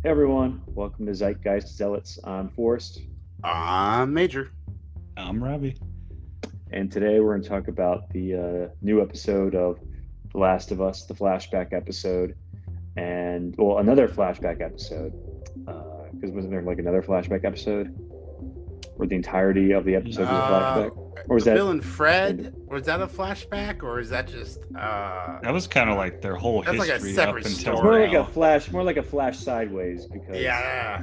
Hey everyone, welcome to Zeitgeist Zealots. I'm Forrest, Major. I'm Robbie. and today we're going to talk about the new episode of The Last of Us, the flashback episode, and well, another flashback episode. Because wasn't there like another flashback episode where the entirety of the episode was a Uh, flashback, or was that? Bill and Fred. Was that a flashback, or is that just That was kind of like their whole That's like a history up separate until It's story. now. more like a flash sideways. Because Yeah,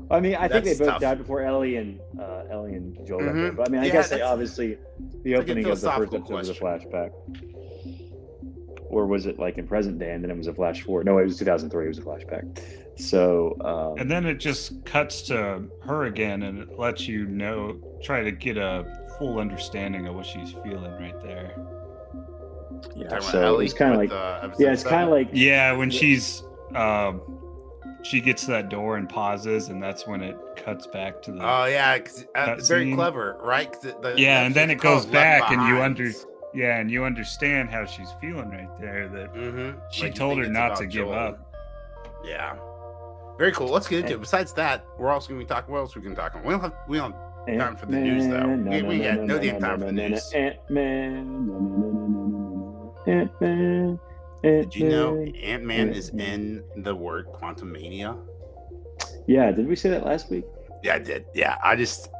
I mean, I think they that's both tough. died before Ellie and Joel got there. Mhm. But I mean, I Yeah, guess like that's- obviously the like a opening of the first philosophical episode was a question. flashback. Or was it like in present day and then it was a flash forward? No, it was 2003. It was a flashback. So, And then it just cuts to her again and it lets you know, try to get a full understanding of what she's feeling right there. yeah, Talking about so it Ellie was kind of with, like, episode yeah, it's kind 7? of like, Yeah, when she gets to that door and pauses, and that's when it cuts back to the. Oh yeah, 'cause, very Cutscene. clever, right? 'Cause Yeah, and then it episode's goes called Left back, and you Behind. Yeah, and you understand how she's feeling right there. That she Like, you told think her it's not about to give Joel. up. Yeah, very cool. Let's get into it. Besides that, we're also going to be talking. What else we can talk about? We don't have time for the news though. We got no damn time for the news. Ant-Man. Did you know Ant-Man is in the word Quantum Mania? Yeah, did we say that last week? Yeah, I did. Yeah,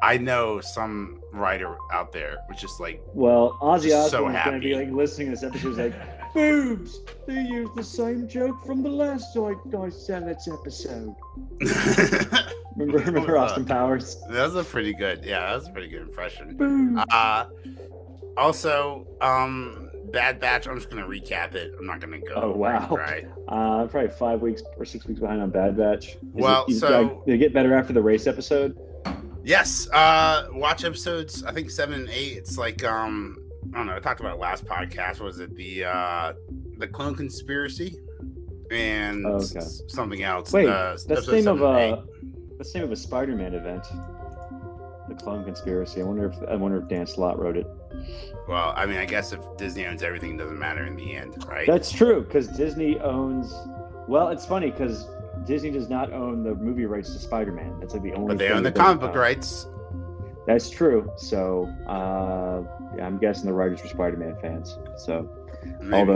I know some writer out there was just like, Well, Ozzy Just so Osbourne is going to be happy. like listening to this episode. He's like, boobs. They used the same joke from the last Zeitgeist Zealots episode. Remember Austin Powers? That was a pretty good. Yeah, that was a pretty good impression. Boobs. Also, Bad Batch. I'm just gonna recap it. I'm not gonna go. Oh, wow. Right. I'm probably 5 weeks or 6 weeks behind on Bad Batch. Did it get better after the race episode? Yes. Watch episodes. I think 7 and 8. It's like I don't know. I talked about it last podcast. What was it the clone conspiracy and something else? Wait, episode that's the name 7 and 8. that's the name of a Spider-Man event. The Clone Conspiracy. I wonder if Dan Slott wrote it. Well, I mean, I guess if Disney owns everything, it doesn't matter in the end, right? That's true, because Disney owns. Well, it's funny because Disney does not own the movie rights to Spider-Man. That's like the only. But they thing own the that doesn't comic book own. rights. That's true. So, yeah, I'm guessing the writers were Spider-Man fans. So, Maybe.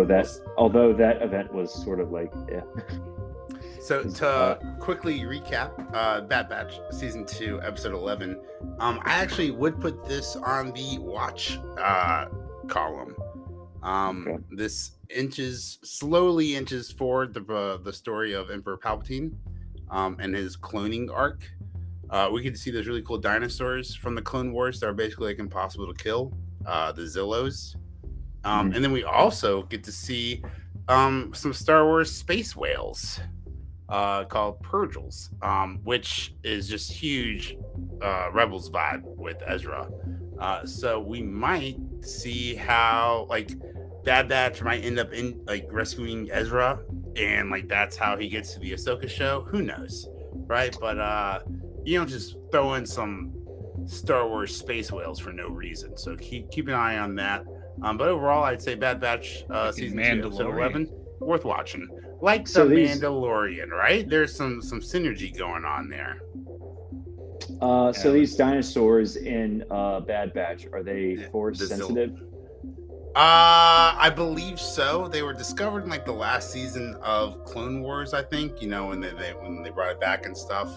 although that event was sort of like, yeah. So to quickly recap, Bad Batch season 2, episode 11. I actually would put this on the watch column. Okay. This slowly inches forward the story of Emperor Palpatine, and his cloning arc. We get to see those really cool dinosaurs from the Clone Wars that are basically like impossible to kill, the Zealots. And then we also get to see some Star Wars space whales called Purgles, which is just huge Rebels vibe with Ezra. So we might see how like Bad Batch might end up in like rescuing Ezra, and like that's how he gets to the Ahsoka show. Who knows, right? But you don't just throw in some Star Wars space whales for no reason. So keep an eye on that. But overall, I'd say Bad Batch season 2, episode 11, worth watching. Like So the these- Mandalorian, right? There's some synergy going on there. So these dinosaurs in Bad Batch, are they force the sensitive? I believe so. They were discovered in like the last season of Clone Wars, I think. You know, when they brought it back and stuff.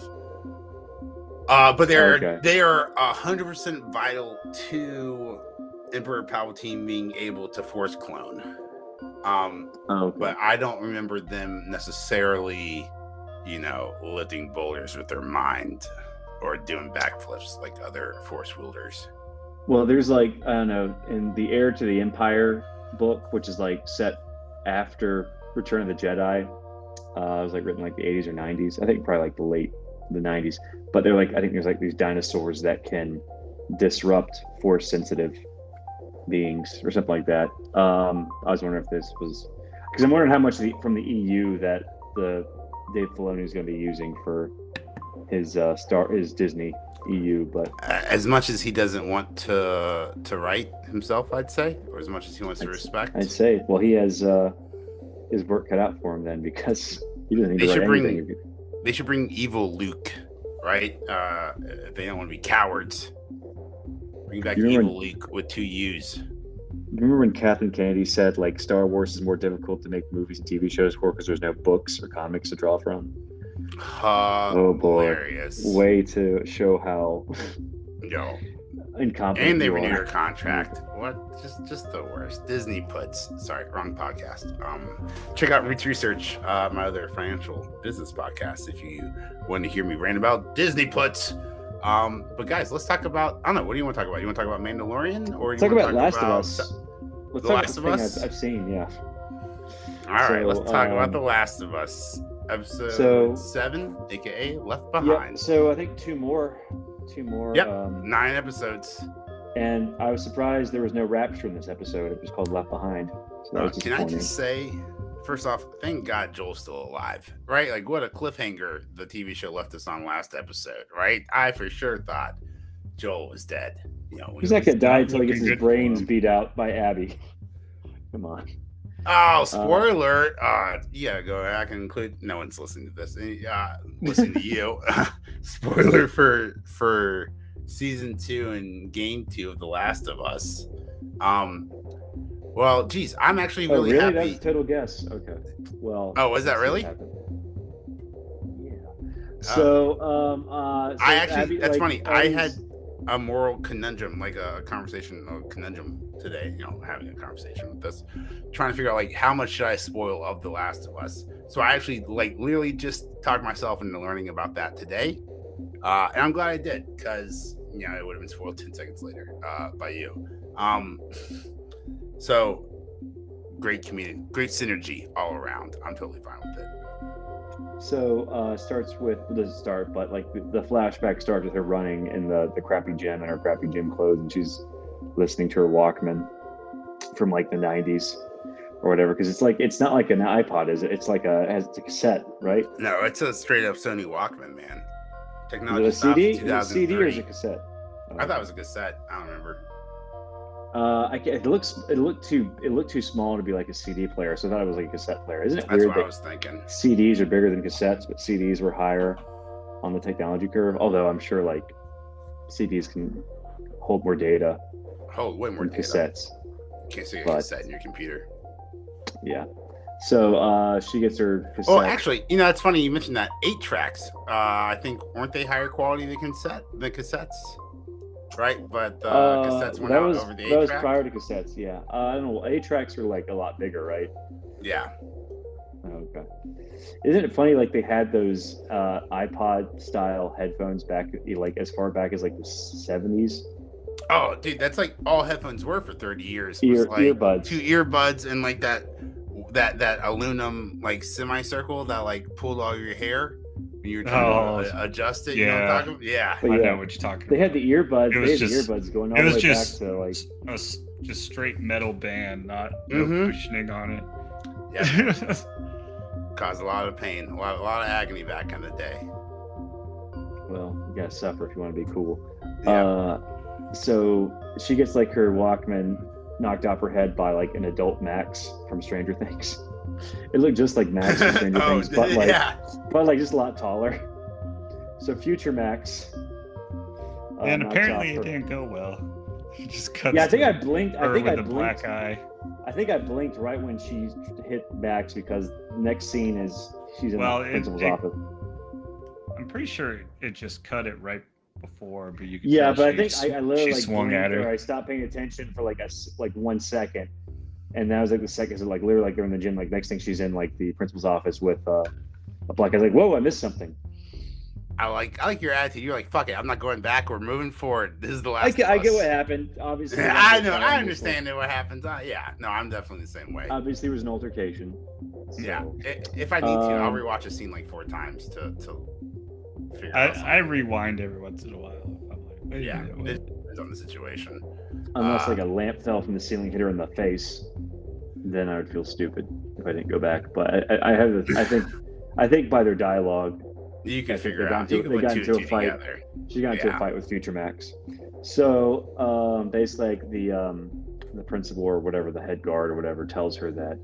But they are 100% vital to Emperor Palpatine being able to force clone. But I don't remember them necessarily, lifting boulders with their mind or doing backflips like other force wielders. Well, there's like, I don't know, in the Heir to the Empire book, which is like set after Return of the Jedi. It was like written like the 80s or 90s. I think probably like the 90s. But they're like, I think there's like these dinosaurs that can disrupt force sensitive beings or something like that. I was wondering if this was, because I'm wondering how much from the EU that the Dave Filoni is going to be using for his Disney EU, but as much as he doesn't want to write himself, I'd say, or as much as he wants to respect, I'd say, well, he has his work cut out for him then, because he doesn't need to write anything. they should bring evil Luke, right? If they don't want to be cowards, bring back You remember evil Luke with 2 U's. Remember when Kathleen Kennedy said like Star Wars is more difficult to make movies and TV shows for because there's no books or comics to draw from? Oh boy, Hilarious. way to show how Yo. incompetent And they you renew are. your contract. What? Just the worst. Disney puts. Sorry, wrong podcast. Check out Roots Research, my other financial business podcast, if you want to hear me rant about Disney puts. But guys, let's talk about. I don't know. What do you want to talk about? You want to talk about Mandalorian, or Let's you talk want to about Last of Us. Let's The talk Last about of the Us? thing I've seen. Yeah. All right, So, let's talk about The Last of Us, episode so- 7, aka Left Yeah. Behind. So I think two more. Yep. 9 episodes. And I was surprised there was no rapture in this episode. It was called Left Behind. So that was Can I disappointing. just say, first off, thank God Joel's still alive, right? Like, what a cliffhanger the TV show left us on last episode, right? I for sure thought Joel was dead. You know, He's not gonna die until he gets looking his good for brains him. beat out by Abby. Come on. Oh, spoiler! Yeah, go back and include. No one's listening to this. Listen to you. Spoiler for season 2 and game 2 of The Last of Us. Well, geez, I'm actually Oh, really really? happy. That was a total guess. Okay. Well. Oh, was that let's see really? what happened. Yeah. So, I actually, Abby, that's like, funny. I always- had a moral conundrum, like a conundrum today, having a conversation with this, trying to figure out like how much should I spoil of The Last of Us. So I actually like literally just talked myself into learning about that today. And I'm glad I did, because it would have been spoiled 10 seconds later by you. So great community, great synergy all around. I'm totally fine with it. So starts with, it doesn't start, but like the flashback starts with her running in the crappy gym in her crappy gym clothes, and she's listening to her Walkman from like the 90s or whatever, because it's not like an iPod, is it? It's like it's a cassette, right? No, it's a straight up Sony Walkman, man. Is Technology it a stopped CD? in Is it a CD or is it 2003. a cassette? I thought it was a cassette. I don't remember. It looked too small to be like a CD player, so I thought it was like a cassette player. Isn't it That's weird what I that was thinking. CDs are bigger than cassettes, but CDs were higher on the technology curve? Although I'm sure like CDs can hold more data Oh, way more than data. cassettes. Can't see a But- cassette in your computer. Yeah. So she gets her cassette. Oh, actually, it's funny you mentioned that. 8 tracks. I think weren't they higher quality than cassettes? Right, but cassettes went out over the 8 that was track. prior to cassettes. Yeah. I don't know. 8 tracks are like a lot bigger, right? Yeah. Okay. Isn't it funny? Like they had those iPod style headphones back, like as far back as like the 70s. Oh, dude, that's like all headphones were for 30 years. Was like Earbuds. 2 earbuds and like that aluminum like semicircle that like pulled all your hair when you were trying to adjust it. You know what I'm yeah. talking about? Yeah. But I yeah, know what you're talking they had about. the earbuds. It was They had just- the earbuds going all It the was way just back to like. just straight metal band, not no Mhm. cushioning on it. Yeah. Caused a lot of pain, a lot of agony back in the day. Well, you gotta suffer if you want to be cool. Yeah. So she gets like her Walkman knocked off her head by like an adult Max from Stranger Things. It looked just like Max from Stranger Things, but like yeah. just a lot taller. So future Max. And knocks apparently off it her- didn't go well. It just cuts. Yeah, I think to I blinked. her I think with I the blinked. black eye. I think I blinked right when she hit Max because the next scene is she's in Well, the it- principal's it- office. I'm pretty sure it just cut it right before, but you could Yeah, tell but I she think s- I literally she like swung blinked at or her. I stopped paying attention for like 1 second, and that was like the second. So like literally like they're in the gym. Like next thing she's in like the principal's office with a black. I was like, whoa, I missed something. I like your attitude. You're like, fuck it, I'm not going back. We're moving forward. This is the last. I of get us. what happened. Obviously, I know. I understand it. What happens? Yeah. No, I'm definitely the same way. Obviously, there was an altercation. So, Yeah. If I need to, I'll rewatch a scene like 4 times to figure out. I rewind every once in a while. I'm like, wait a Yeah, minute, what? it depends on the situation. Unless like a lamp fell from the ceiling, hit her in the face, then I would feel stupid if I didn't go back. But I think by their dialogue, You can I think figure they out. got You can into- put they got 2 into and a 2 fight. together. she got into a Yeah. fight with Future Max. So basically, like the principal or whatever, the head guard or whatever, tells her that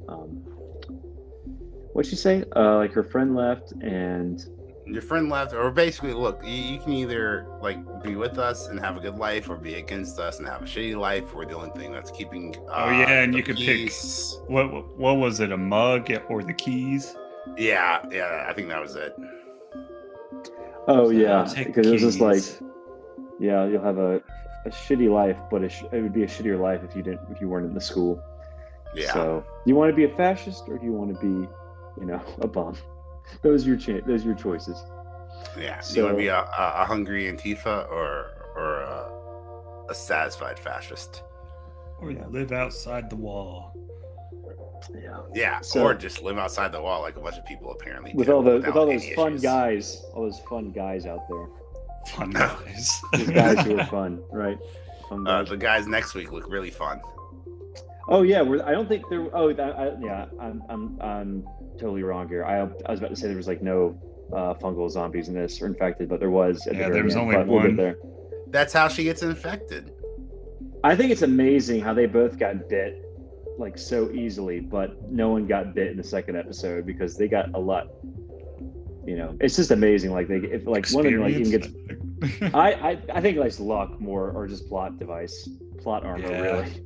what'd she say? Like her friend left and Your friend left, or basically, look, you can either like be with us and have a good life, or be against us and have a shitty life. We're the only thing that's keeping. Oh yeah, and the you could peace. pick what was it, a mug or the keys? Yeah, I think that was it. Oh So yeah, I'll take because it was just like, keys. yeah, you'll have a shitty life, but it would be a shittier life if you weren't in the school. Yeah. So, do you want to be a fascist or do you want to be, a bum? Those are your choices. Yeah. So, you want to be a hungry Antifa or a satisfied fascist? Or live outside the wall. yeah. Yeah. So- or just live outside the wall like a bunch of people apparently With do all without those any fun issues. guys, all those fun guys out there. Fun guys. Those guys who are fun, right? Fun guys. The guys next week look really fun. Oh yeah, I don't think there. Oh, I'm totally wrong here. I was about to say there was like no fungal zombies in this or infected, but there was. At the Yeah, very there was end, only but we'll get one. there. That's how she gets infected. I think it's amazing how they both got bit like so easily, but no one got bit in the second episode because they got a lot. It's just amazing. Like if one of them like even gets. I think it's luck more or just plot armor really.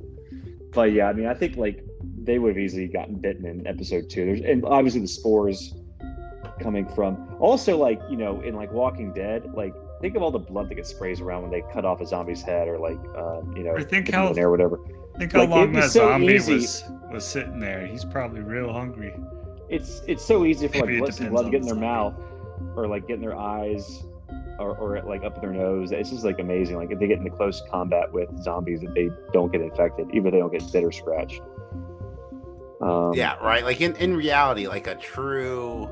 But yeah, I mean, I think like they would have easily gotten bitten in episode 2. And obviously the spores coming from. Also, like in like Walking Dead, like think of all the blood that gets sprays around when they cut off a zombie's head or like I think put how- them in there or whatever. Think how Like, long it'd be that so zombie easy. was sitting there. He's probably real hungry. It's so easy for Maybe it like some depends blood to on get in the their zombie. mouth or like get in their eyes or like up their nose. It's just like amazing. Like if they get into close combat with zombies, that they don't get infected, even if they don't get bit or scratched. Yeah, right. Like in reality, like a true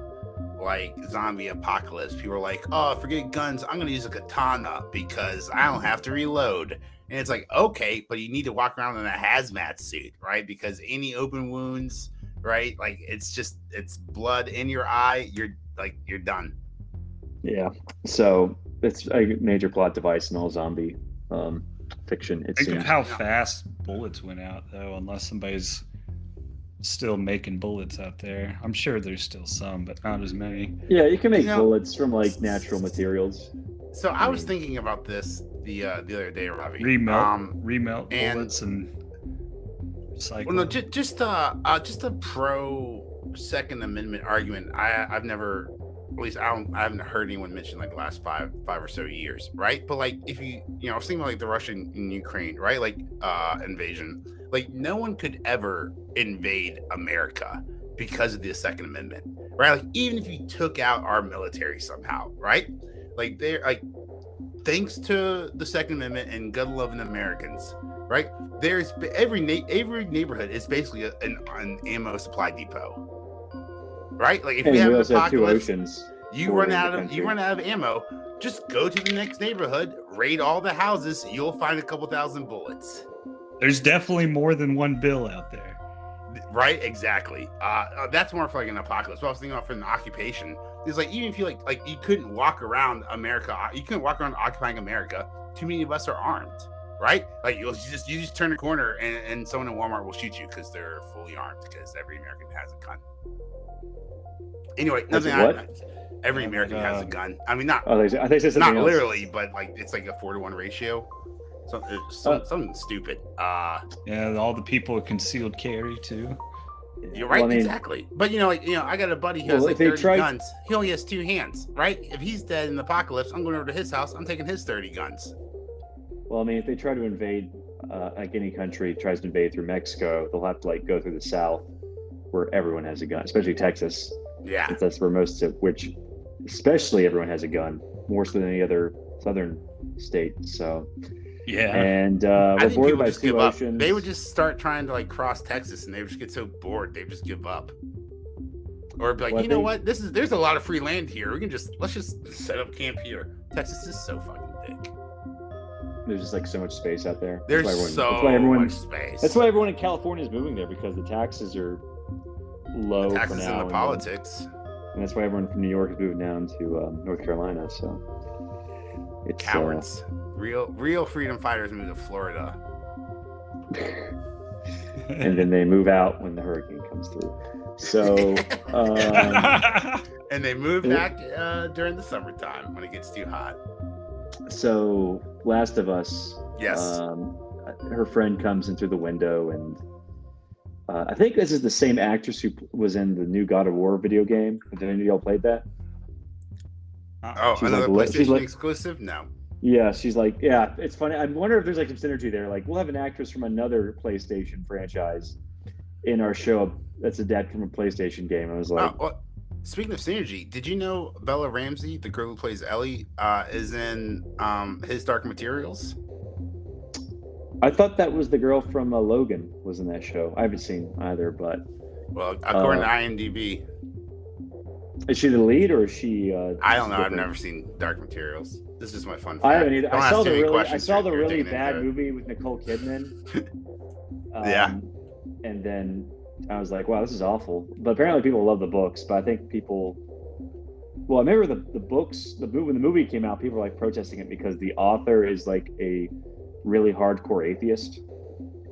like zombie apocalypse, people are like, oh, forget guns, I'm gonna use a katana because I don't have to reload. And it's like, okay, but you need to walk around in a hazmat suit, right? Because any open wounds, right? Like it's blood in your eye, you're done. Yeah. So it's a major plot device in all zombie fiction. It Think of seems. how fast bullets went out, though, unless somebody's still making bullets out there. I'm sure there's still some, but not as many. Yeah, you can make You know- bullets from like natural materials. So I was thinking about this the other day, Robbie. Remelt and- bullets and recycle. Well, no, just a pro Second Amendment argument. I've never, at least I haven't heard anyone mention like the last five or so years, right? But like if I was thinking about like the Russian and Ukraine, right? Like invasion. Like no one could ever invade America because of the Second Amendment, right? Like even if you took out our military somehow, right? Like they're like thanks to the Second Amendment and gun-loving Americans, right? There's every neighborhood is basically an ammo supply depot, right? Like if And we have we an also have two apocalypse, oceans. you for run the out of country. ammo. Just go to the next neighborhood, raid all the houses. You'll find a couple thousand bullets. There's definitely more than one bill out there. Right, exactly. That's more for like an apocalypse. What I was thinking about for an occupation is like even if you like you couldn't walk around America, you couldn't walk around occupying America. Too many of us are armed, right? Like you just turn a corner and someone in Walmart will shoot you because they're fully armed because every American has a gun. Anyway, nothing. Every American has a gun. I mean, not Oh, I think they said something not else. literally, but like it's like a 4-to-1 ratio. Something stupid. Yeah, all the people with concealed carry too. You're right, Well, I mean, exactly. But I got a buddy who has Well, like if they 30 tried- guns. He only has 2 hands, right? If he's dead in the apocalypse, I'm going over to his house. I'm taking his 30 guns. Well, I mean, if they try to invade, like any country tries to invade through Mexico, they'll have to like go through the South, where everyone has a gun, especially Texas. Yeah, That's where most of which, especially everyone has a gun, more so than any other southern state. So, Yeah. and I we're think bordered people by just 2 give up. oceans. They would just start trying to like cross Texas, and they would just get so bored they would just give up. Or be like, Well, I you know think- what? There's a lot of free land here. Let's just set up camp here. Texas is so fucking big. There's just like so much space out there. There's that's so why everyone, much space. That's why everyone in California is moving there because the taxes are low taxes for and now. the politics. And that's why everyone from New York is moving down to North Carolina. So it's Cowards. Real freedom fighters move to Florida. and then they move out when the hurricane comes through. So And they move back during the summertime when it gets too hot. So, Last of Us. Yes. Her friend comes in through the window, and I think this is the same actress who was in the new God of War video game. Did any of y'all played that? She's another PlayStation exclusive? No. Yeah, she's like, yeah, it's funny. I wonder if there's like some synergy there. Like, we'll have an actress from another PlayStation franchise in our show that's adapted from a PlayStation game. I was like, well, speaking of synergy, did you know Bella Ramsey, the girl who plays Ellie, is in His Dark Materials? I thought that was the girl from Logan was in that show. I haven't seen either, but well, according to IMDb, is she the lead or is she? I don't know. I've never seen Dark Materials. This is my fun fact. I haven't either. I saw the really really bad movie with Nicole Kidman. Yeah. And then I was like, wow, this is awful. But apparently people love the books. But I think people. Well, I remember the books. When the movie came out, people were like protesting it because the author is like a really hardcore atheist.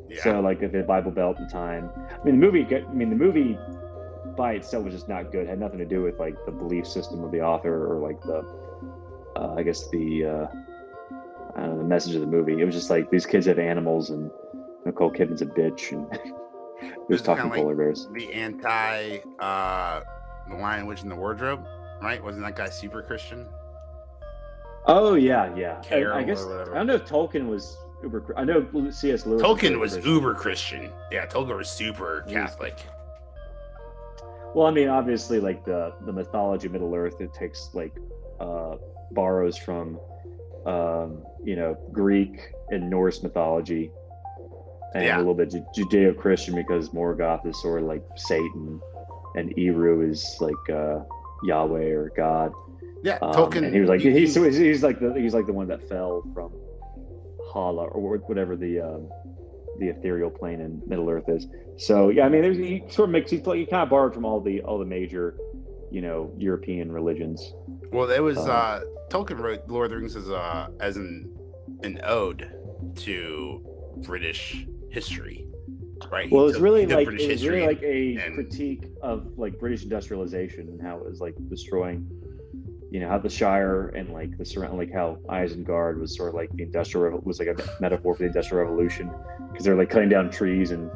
Yeah. So like the Bible Belt at the time. The movie by itself was just not good. It had nothing to do with like the belief system of the author or like the I guess the message of the movie. It was just like these kids have animals and Nicole Kidman's a bitch and there's talking polar bears. The anti The Lion, Witch, and the Wardrobe, right? Wasn't that guy super Christian? Oh yeah. I guess I don't know if Tolkien was uber. I know C.S. Lewis. Tolkien was uber Christian. Yeah, Tolkien was super Catholic. Well, I mean, obviously, like the mythology of Middle Earth, it takes like borrows from Greek and Norse mythology, and a little bit Judeo-Christian because Morgoth is sort of like Satan, and Eru is like Yahweh or God. Yeah, Tolkien. And he was like he's like the one that fell from Hala or whatever the ethereal plane in Middle Earth is. So yeah, I mean, he sort of makes he kind of borrowed from all the major, European religions. Well, it was Tolkien wrote Lord of the Rings as an ode to British history, right? Well, it's really like a critique of like British industrialization and how it was like destroying. How the Shire and like the surround, like how Isengard was sort of like was like a metaphor for the Industrial Revolution because they're like cutting down trees and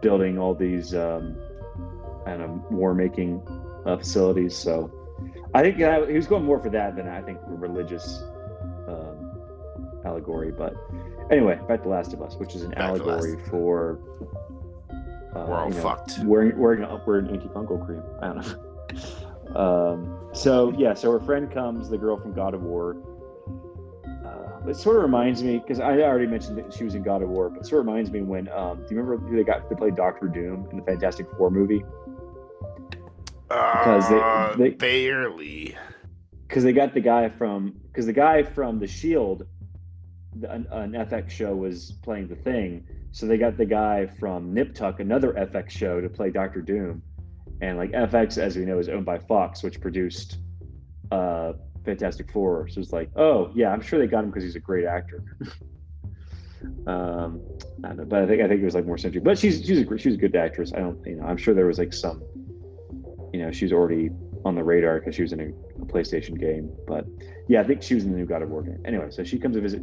building all these war making facilities. So I think he was going more for that than I think a religious allegory. But anyway, back to Last of Us, which is an allegory for we're all fucked. Wearing antifungal cream. I don't know. So her friend comes, the girl from God of War. It sort of reminds me, because I already mentioned that she was in God of War, but it sort of reminds me when, do you remember who they played Doctor Doom in the Fantastic Four movie? Because they barely. Because they got the guy from The Shield, an FX show was playing the Thing, so they got the guy from Nip Tuck, another FX show, to play Doctor Doom. And like FX, as we know, is owned by Fox, which produced Fantastic Four. So it's like, oh yeah, I'm sure they got him because he's a great actor. I don't know, but I think it was like more century. But she's a good actress. I'm sure there was like some, she's already on the radar because she was in a PlayStation game. But yeah, I think she was in the new God of War game. Anyway, so she comes to visit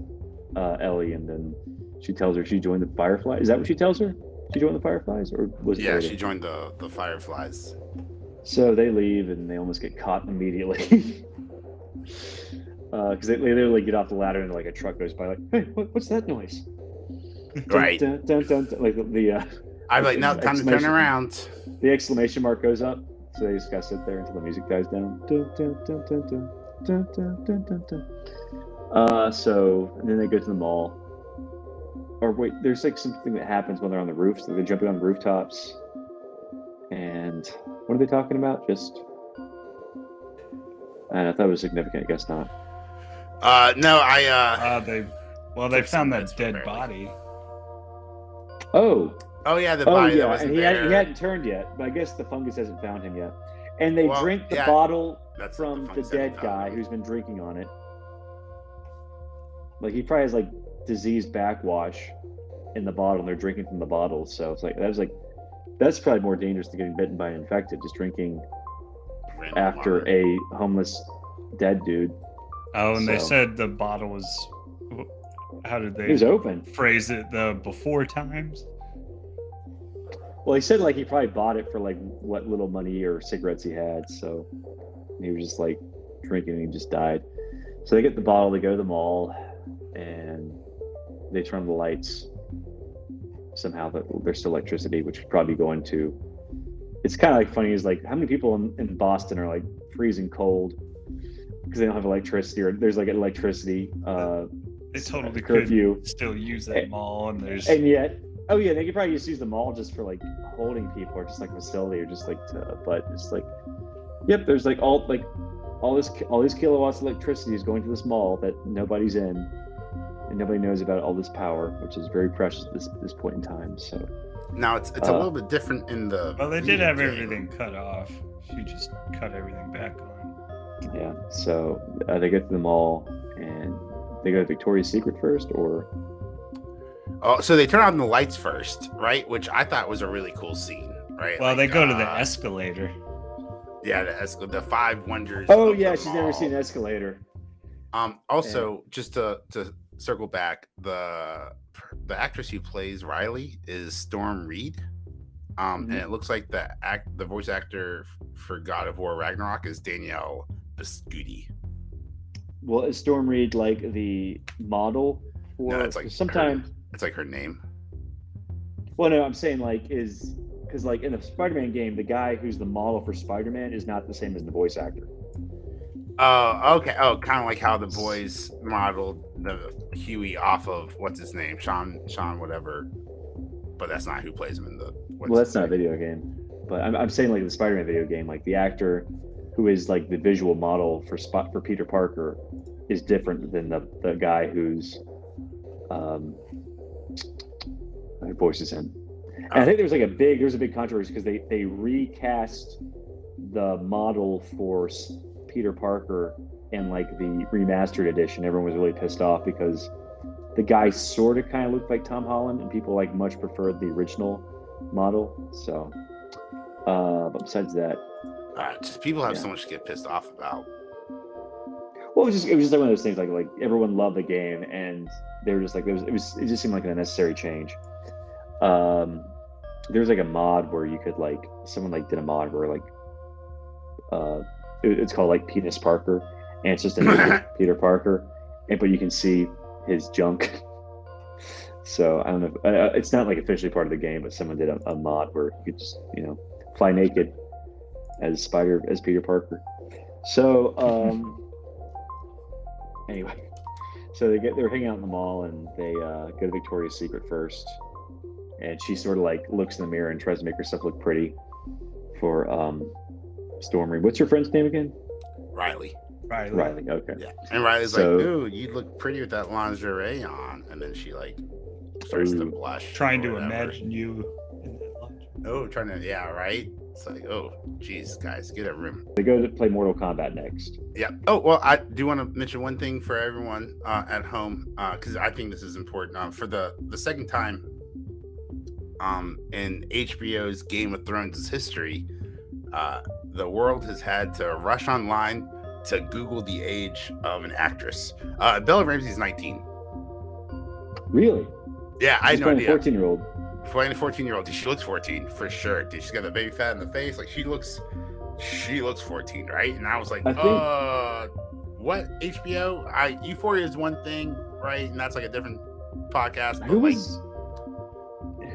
Ellie, and then she tells her she joined the Firefly. Is that what she tells her? She joined the Fireflies, or was it? Yeah, she joined the Fireflies. So they leave, and they almost get caught immediately. Because they literally get off the ladder, and like a truck goes by, like, "Hey, what's that noise?" Right. Dun, dun, dun, dun, like the. I'm like, now time to turn around. The exclamation mark goes up, so they just gotta sit there until the music dies down. Dun, dun, dun, dun, dun, dun, dun, dun, dun, dun. So and then they go to the mall. Or wait, there's like something that happens when they're on the roofs. They're jumping on the rooftops. And what are they talking about? Just, I thought it was significant. I guess not. No, they found that dead body. Oh yeah, the body. Yeah, that wasn't and he there. hadn't turned yet. But I guess the fungus hasn't found him yet. And they drink the bottle from the dead guy who's been drinking on it. Like he probably has like diseased backwash in the bottle, and they're drinking from the bottle. So it's like that's probably more dangerous than getting bitten by an infected, just drinking Random after bottle. a homeless dead dude. Oh, and they So- said the bottle was. How did It was they open. phrase it? The before times. Well, he said like he probably bought it for like what little money or cigarettes he had. So he was just like drinking and he just died. So they get the bottle, they go to the mall, and they turn on the lights. Somehow there's still electricity, which would probably go into. It's kind of like funny is like how many people in Boston are like freezing cold because they don't have electricity, or there's like electricity They totally curfew. could still use that mall, and there's And yet, oh yeah, they could probably just use the mall just for like holding people, or just like facility, or just like but it's like, yep, there's like all these kilowatts of electricity is going to this mall that nobody's in, and nobody knows about all this power, which is very precious at this point in time. So Now it's a little bit different in the. well, they did video have game. everything cut off. She just cut everything back on. yeah, so they get to the mall and they go to Victoria's Secret first, or Oh, so they turn on the lights first, right? Which I thought was a really cool scene, right? Well, Like, they go to the escalator. Yeah, the five wonders. oh of yeah, the she's never mall. seen an escalator. Also, just to circle back, the actress who plays Riley is Storm Reed. And it looks like the voice actor for God of War Ragnarok is Danielle Biscuiti. Well, is Storm Reed like the model for? No, it's like sometimes. It's like her name. Well, no, I'm saying like is because like in the Spider-Man game, the guy who's the model for Spider-Man is not the same as the voice actor. Oh, okay. Oh, kind of like how the boys modeled the Huey off of what's his name, Sean, whatever. But that's not who plays him in the. Well, that's not a video game, but I'm saying like the Spider-Man video game, like the actor who is like the visual model for Peter Parker is different than the guy who voices him. And I think there was a big controversy because they recast the model for Peter Parker in like the remastered edition. Everyone was really pissed off because the guy sort of kind of looked like Tom Holland, and people like much preferred the original model. So, but besides that, just people have so much to get pissed off about. well, it was just like one of those things. Like everyone loved the game, and they were just like it just seemed like an unnecessary change. There was like a mod where you could like someone like did a mod where like it's called like Penis Parker, and it's just a Peter Parker, but you can see his junk. So I don't know. It's not like officially part of the game, but someone did a mod where you could just fly naked as Peter Parker. So anyway, so they're hanging out in the mall and they go to Victoria's Secret first, and she sort of like looks in the mirror and tries to make herself look pretty for Storm Reed. What's your friend's name again? Riley. Riley. Okay. Yeah, and Riley's So- like, "Ooh, you look pretty with that lingerie on," and then she like starts to blush. Trying or to whatever. imagine you in that lunch. Oh, trying to, yeah, right. It's like, oh, geez, guys, get a room. They go to play Mortal Kombat next. Yeah. Oh, well, I do want to mention one thing for everyone at home, because I think this is important. For the second time in HBO's Game of Thrones history, the world has had to rush online to Google the age of an actress. Bella Ramsey's 19. Really? Yeah, I had She's no playing a idea. 14-year-old. Playing a 14-year-old. She looks 14 for sure. Dude, she's got the baby fat in the face. Like she looks 14, right? And I was like, I think- what? HBO? Euphoria is one thing, right? And that's like a different podcast. But Who like,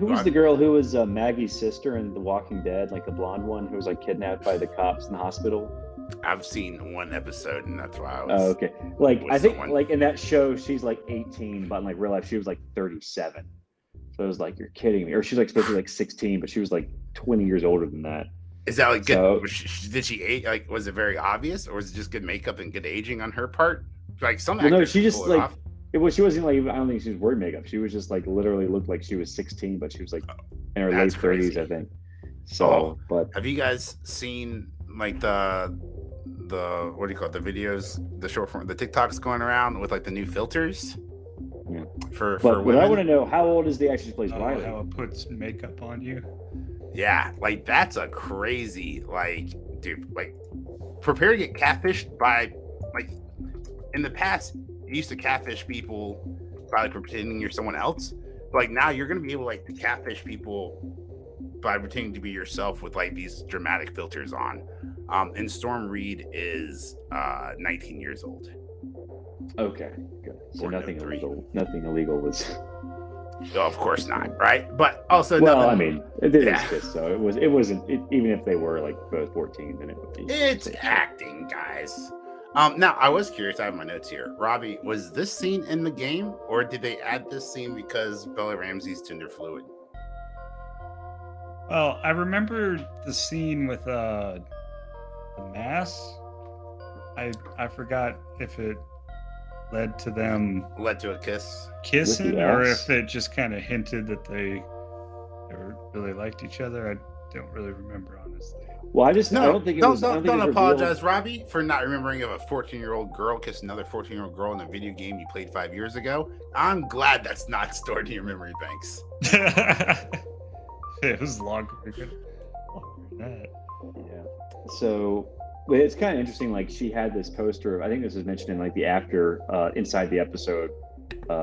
was the girl who was Maggie's sister in The Walking Dead, like the blonde one who was like kidnapped by the cops in the hospital? I've seen one episode, and that's why I was. Oh, okay. Like with I think someone. like in that show she's like 18, but in like real life she was like 37. So it was like, you're kidding me. Or she's like supposed to be like 16, but she was like 20 years older than that. Is that like good? So- Did she age? Like, was it very obvious, or was it just good makeup and good aging on her part? Like some Well, no, actors she just pull it like off. she wasn't like, I don't think she was wearing makeup. She was just like literally looked like she was 16, but she was like in her late That's 30s, crazy. I think. So, but Have you guys seen like the what do you call it? The videos, the short form, the TikToks going around with like the new filters? Yeah. For what women. I want to know, how old is the actress who plays Oh, Riley? how it puts makeup on you. Yeah, like that's a crazy, like, dude, like prepare to get catfished by, like, in the past, you used to catfish people by like pretending you're someone else. But, like, now you're gonna be able like to catfish people by pretending to be yourself with like these dramatic filters on. And Storm Reed is 19 years old. Okay, good. So Born in nothing 03. illegal. Nothing illegal was. Oh, of course not, right? But also, Well, nothing, I mean, it did yeah. exist, so it wasn't. Even if they were like both 14, then it would be. It's safe. acting, guys. Now I was curious. I have my notes here. Robbie, was this scene in the game, or did they add this scene because Bella Ramsey's gender fluid? Well, I remember the scene with the mass. I forgot if it led to them Led to a kiss. kissing, the or ass? if it just kind of hinted that they really liked each other. I don't really remember, honestly. Well, I don't think it was. I Don't think it was apologize, Robbie, for not remembering of a 14-year-old girl kissing another 14-year-old girl in a video game you played 5 years ago. I'm glad that's not stored in your memory banks. It was longer than that. Yeah. So but it's kind of interesting. Like she had this poster. I think this was mentioned in like the after inside the episode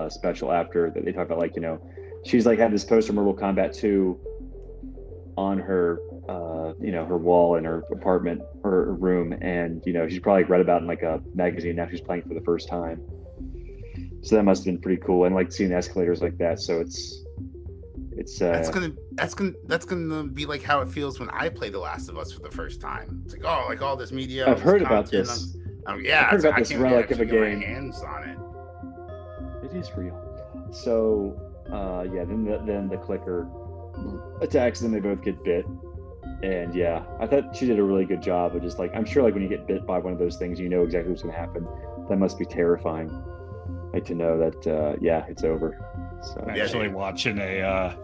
special after that they talk about like she's like had this poster of Mortal Kombat 2 on her her wall in her apartment or her room, and she's probably read about it in like a magazine. Now she's playing for the first time. So that must have been pretty cool, and like seeing the escalators like that. So it's that's gonna be like how it feels when I play The Last of Us for the first time. It's like, oh, like all this media. I've heard about this. Yeah, I've heard about this can't relic of a actually get game. my hands on it. It is real. So then the clicker attacks them. They both get bit, and yeah, I thought she did a really good job of just like, I'm sure like when you get bit by one of those things, you know exactly what's going to happen. That must be terrifying. Like to know that it's over. So I'm actually watching a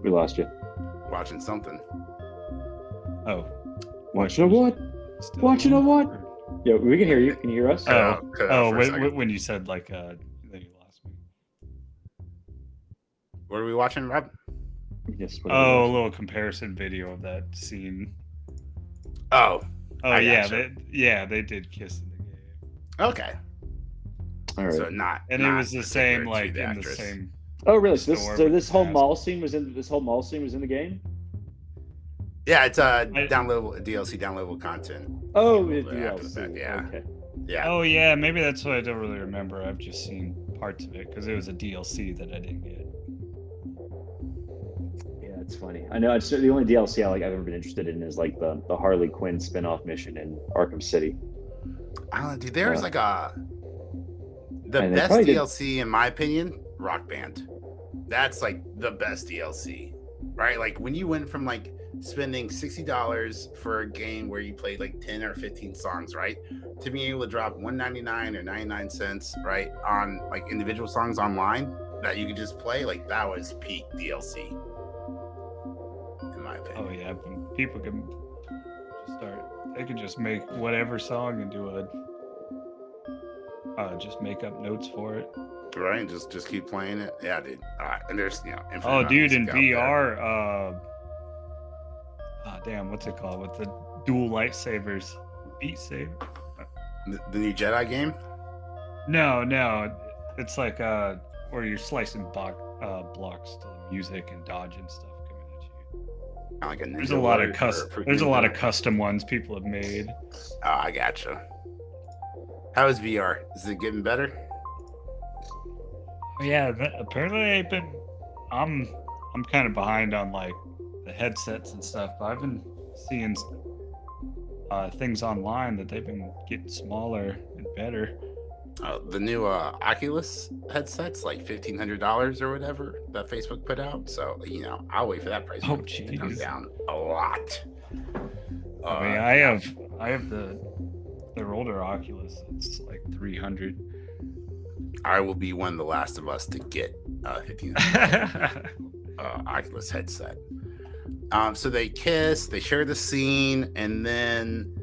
we lost you. Watching something. Watching a what? Watching a what? Yeah, we can hear you. Can you hear us? When you said like then you lost me. What are we watching, Rob? Yes. A little comparison video of that scene. Oh yeah, they did kiss in the game. Okay. All right. So not, and not it was the same, particular to like the in actress. the same. Oh, really? So this whole mask. mall scene was in the game. Yeah, it's downloadable DLC, downloadable content. Oh, After it's the DLC. fact, yeah. Okay. Yeah. Oh yeah, maybe that's what I don't really remember. I've just seen parts of it because it was a DLC that I didn't get. Yeah, it's funny. I know it's the only DLC I've ever been interested in is like the Harley Quinn spin-off mission in Arkham City. I don't know, dude. There's like the and best probably DLC in my opinion, Rock Band. That's like the best DLC, right? Like when you went from like spending $60 for a game where you played like 10 or 15 songs, right, to being able to drop $1.99 or 99 cents, right, on like individual songs online that you could just play, like that was peak DLC, in my opinion. Oh yeah, people can just start. They can just make whatever song and do just make up notes for it. Right, and just keep playing it. Yeah, dude. And there's infinite Oh, dude, in music out there. VR, damn, what's it called with the dual lightsabers? Beat Saber? The new Jedi game. No, it's like where you're slicing blocks to the music and dodging stuff coming at you. Like a There's a lot of custom ones people have made. Oh, I gotcha. How is VR? Is it getting better? Yeah, apparently I'm kind of behind on like the headsets and stuff, but I've been seeing things online that they've been getting smaller and better. The new Oculus headsets, like $1,500 or whatever that Facebook put out. So I'll wait for that price to come down a lot. I mean, I have the older Oculus. It's like $300. I will be one of the last of us to get $1,500 Oculus headset. So they kiss, they share the scene, and then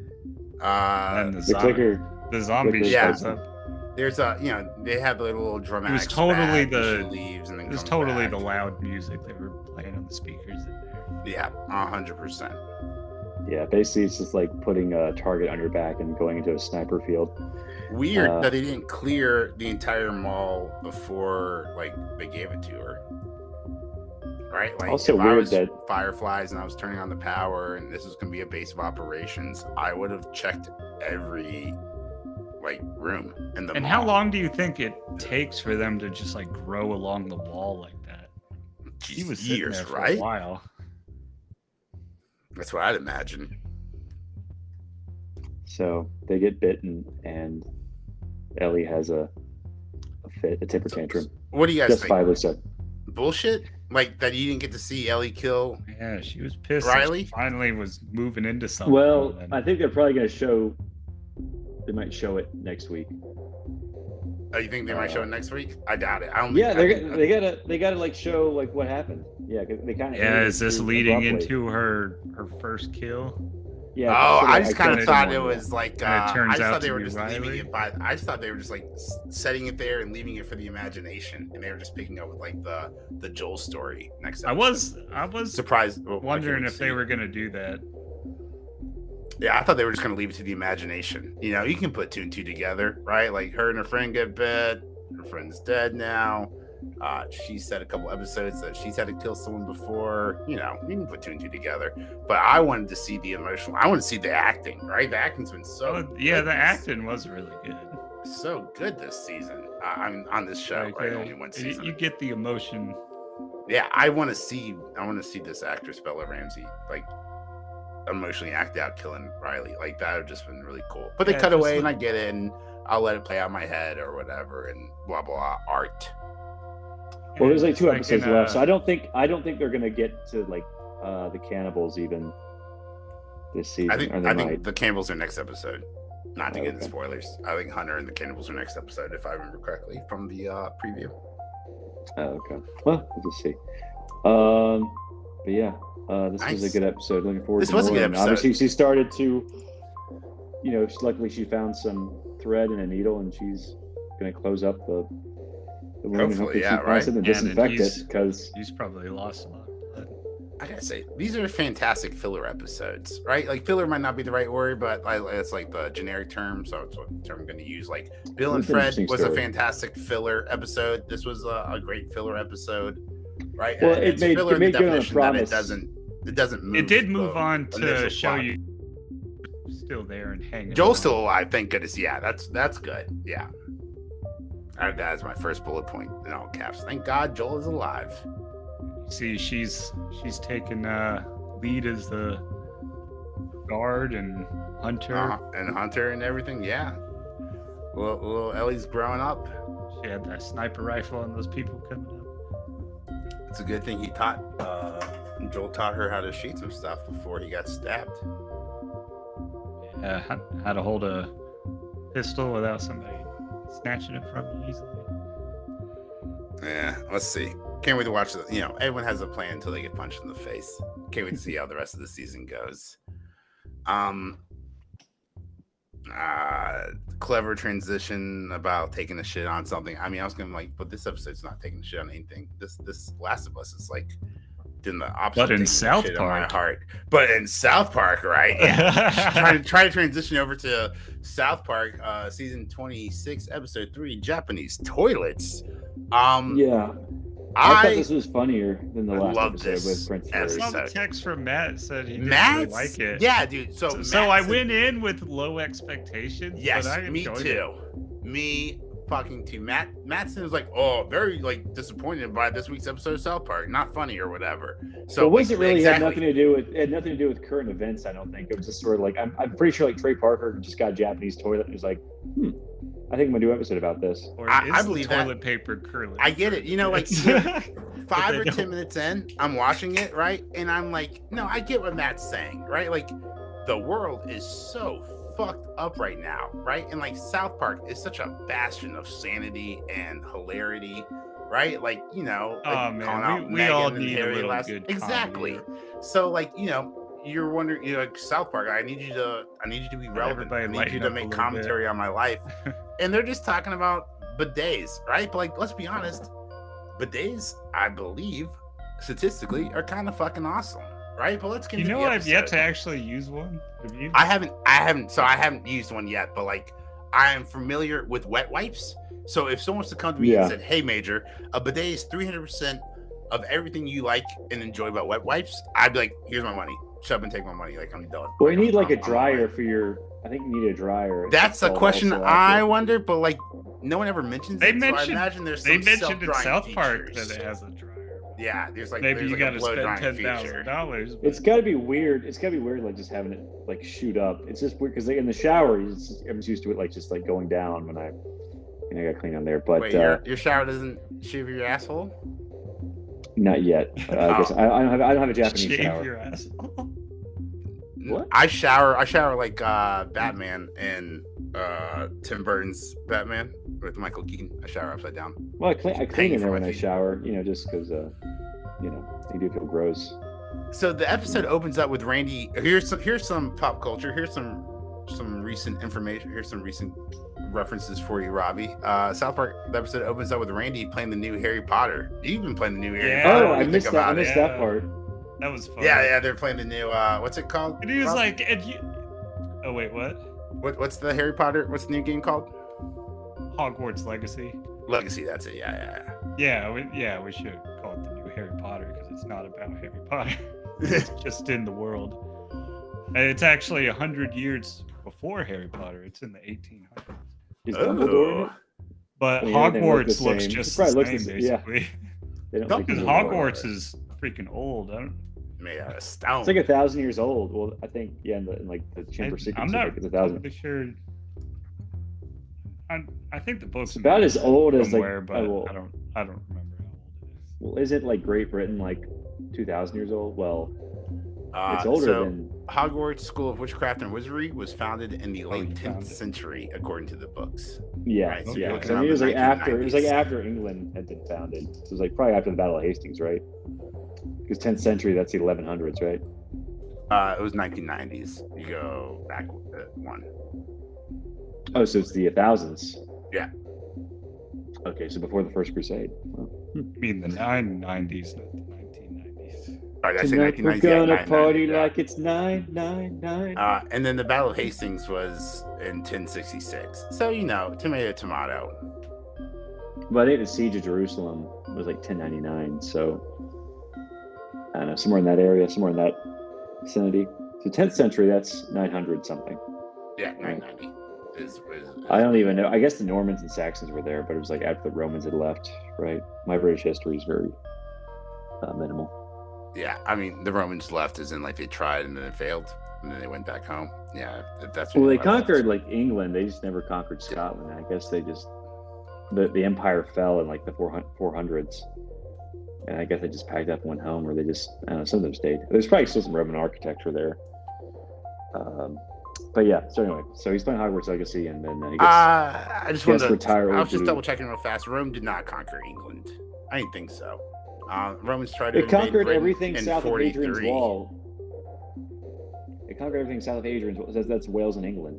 the zombie shows up. There's a, they have the little It dramatic. was totally spat, the. she leaves and then It was comes totally back. the loud music they were playing on the speakers in there. Yeah, 100%. Yeah, basically it's just like putting a target on your back and going into a sniper field. Weird that they didn't clear the entire mall before like they gave it to her. Right? Like Also if I weird was that Fireflies and I was turning on the power and this was gonna be a base of operations, I would have checked every like room in the And mall. how long do you think it takes for them to just like grow along the wall like that? He was sitting years, there for right? a while. That's what I'd imagine. so they get bitten and Ellie has a temper tantrum. What do you guys think? Justifiably so. Bullshit? Like that you didn't get to see Ellie kill Yeah, she was pissed. that Riley? she finally was moving into something. Well, and I think they're probably going to show. They might show it next week. Oh, you think they might show it next week? I doubt it. I don't. Yeah, think, they gotta like show like what happened. Yeah, 'cause they kind of. yeah, is this leading into her first kill? Yeah. Oh, so I that just kind of couldn't thought it anymore. was like. And it turns I just out thought they to were be just Riley? leaving it by. I just thought they were just like setting it there and leaving it for the imagination, and they were just picking up with like the Joel story next. I was surprised. wondering if they were gonna do that. Yeah, I thought they were just gonna leave it to the imagination. You can put two and two together, right? Like her and her friend get bit. Her friend's dead now. She said a couple episodes that she's had to kill someone before. You can put two and two together. But I wanted to see the emotional. I want to see the acting, right? The acting's been so Yeah, good the acting was really good. so good this season. On this show, Like, right? Only one season. You get the emotion. Yeah, I want to see this actress Bella Ramsey like emotionally act out killing Riley. Like that would just been really cool. But they cut away, and I get it, and I'll let it play out in my head or whatever, and blah blah art. Well, there's like 2 Like episodes in, left, so I don't think they're gonna get to like the cannibals even this season. I think or they might. the cannibals are next episode. Not to get into Okay. spoilers. I think Hunter and the cannibals are next episode, if I remember correctly from the preview. Oh, okay. Well, we'll just see. But yeah, this was a Nice. good episode. Looking forward This to was a more. good And episode. obviously, she started to, luckily she found some thread and a needle, and she's going to close up the wound. And Hopefully, hopefully yeah, she finds it and right. Yeah, and disinfect he's- it because He's probably lost a lot of blood. I gotta say, these are fantastic filler episodes, right? Like filler might not be the right word, but it's like the generic term, so it's what term I'm going to use. Like Bill and It's an Fred interesting was a story. fantastic filler episode. This was a great filler episode, right? Well, And it it's made- filler it in the made good on the definition that promise. it doesn't move. It did move the on to initial show plot. you still there and hanging. Joel's around. still alive, thank goodness. Yeah, that's good. Yeah, that is my first bullet point in all caps. Thank God Joel is alive. See, she's taken lead as the guard and hunter. And Hunter and everything. Yeah, little Ellie's growing up. She had that sniper rifle and those people coming up. It's a good thing he Joel taught her how to shoot some stuff before he got stabbed. Yeah, how to hold a pistol without somebody snatching it from you easily. Yeah, let's see. Can't wait to watch it. Everyone has a plan until they get punched in the face. Can't wait to see how the rest of the season goes. Clever transition about taking a shit on something. I mean, I was gonna but this episode's not taking a shit on anything. This Last of Us is like doing the opposite. But in taking South shit on my Park. heart. But in South Park, right? Yeah. try to transition over to South Park, season 26, episode 3, Japanese toilets. yeah, I thought this was funnier than the last love episode this with Prince I Harry. saw the text from Matt said he didn't Matt, really like it. yeah, dude. So So Matt I said- went in with low expectations. Yes, but I me enjoyed too. Me fucking too. Mattson was like, very disappointed by this week's episode of South Park. Not funny or whatever. So it wasn't really exactly. had nothing to do with current events. I don't think it was just sort of like I'm pretty sure like Trey Parker just got a Japanese toilet and was like, I think I'm gonna do an episode about this. Or I is believe the that. toilet paper curling? I get it. Like 5 But or they 10 don't. minutes in, I'm watching it, right? And I'm like, no, I get what Matt's saying, right? Like, the world is so fucked up right now, right? And like South Park is such a bastion of sanity and hilarity, right? Like, Oh, calling man, out we Megan all and need a Harry little last. good Exactly. comedy. So like, you're wondering, like South Park, I need you to be relevant. everybody I need lighten you to up a make little commentary on my life. and they're just talking about bidets, right? But like, let's be honest, bidets, I believe, statistically, are kind of fucking awesome, right? But let's get into the I've yet episode. to actually use one. Have you? I haven't. So I haven't used one yet, but like, I am familiar with wet wipes. So if someone was to come to me and said, "Hey, Major, a bidet is 300% of everything you like and enjoy about wet wipes," I'd be like, "Here's my money. Shut up and take my money. Like, I'm done." Well, you need like a dryer for your. I think you need a dryer. That's a question I wonder, but like, no one ever mentions it. So I imagine there's some mentioned in South Park features. that it has a dryer. Yeah, there's like maybe you got to spend $10,000. $10,000. It's got to be weird. It's got to be weird, like just having it like shoot up. It's just weird because like, in the shower, everyone's used to it like just like going down when I got clean on there. But wait, your shower doesn't shave your asshole? Not yet. I guess I don't have a Japanese Shave shower. your asshole. What? I shower like Batman and Tim Burton's Batman with Michael Keaton. I shower upside down. Well, I clean in there when I feet. shower, just because you do feel gross. So the episode opens up with Randy. Here's some pop culture. Here's some recent information. Here's some recent references for you, Robbie. South Park. The episode opens up with Randy playing the new Harry Potter. You've been playing the new Harry Potter. Oh, I missed that. I missed that part. That was fun. Yeah, they're playing the new. What's it called? And he was like, "Oh wait, what? What's the Harry Potter? What's the new game called? Hogwarts Legacy." Legacy. That's it. Yeah. We should call it the new Harry Potter because it's not about Harry Potter. It's just in the world. And it's actually 100 years before Harry Potter. It's in the 1800s. Is Dumbledore in it? But Hogwarts looks just the same, basically. Because Hogwarts is freaking old. Made out of stone. It's like 1,000 years old. Well, I think in like the Chamber of Secrets, I'm not it's 1,000. really sure. I think the book's It's about as old as somewhere, like. but I don't remember how old it is. Well, is it like Great Britain like 2,000 years old? Well, it's older than Hogwarts School of Witchcraft and Wizardry was founded in the late 10th century, according to the books. Yeah, Right, so yeah. you're So looking it was like around the after 1990s. England had been founded. So it was like probably after the Battle of Hastings, right? Because 10th century, that's the 1100s, right? It was 1990s. You go back one. Oh, so it's the 1000s. Yeah. Okay, so before the First Crusade. Well, I mean the 990s, not the 1990s. All right, I say tonight 1990s. we're Yeah, gonna 990, party yeah. like it's 999. And then the Battle of Hastings was in 1066. So tomato. But I think the siege of Jerusalem was like 1099. So I don't know, somewhere in that area, somewhere in that vicinity. So 10th century, that's 900 something. Yeah, 990. I don't even know. I guess the Normans and Saxons were there, but it was like after the Romans had left, right? My British history is very minimal. Yeah, I mean, the Romans left as in like they tried and then it failed, and then they went back home. Yeah, that's Well, they what conquered like England. They just never conquered Scotland. I guess they just the empire fell in like the 400s, and I guess they just packed up and went home, or they just some of them stayed. There's probably still some Roman architecture there. But yeah, so anyway, so he's playing Hogwarts Legacy, and then he gets, I just wanted to retire. I was just double checking real fast. Rome did not conquer England. I didn't think so. Romans tried to It invade conquered Britain everything in south of Hadrian's 43. Wall. It conquered everything south of Hadrian's Wall. That's Wales and England,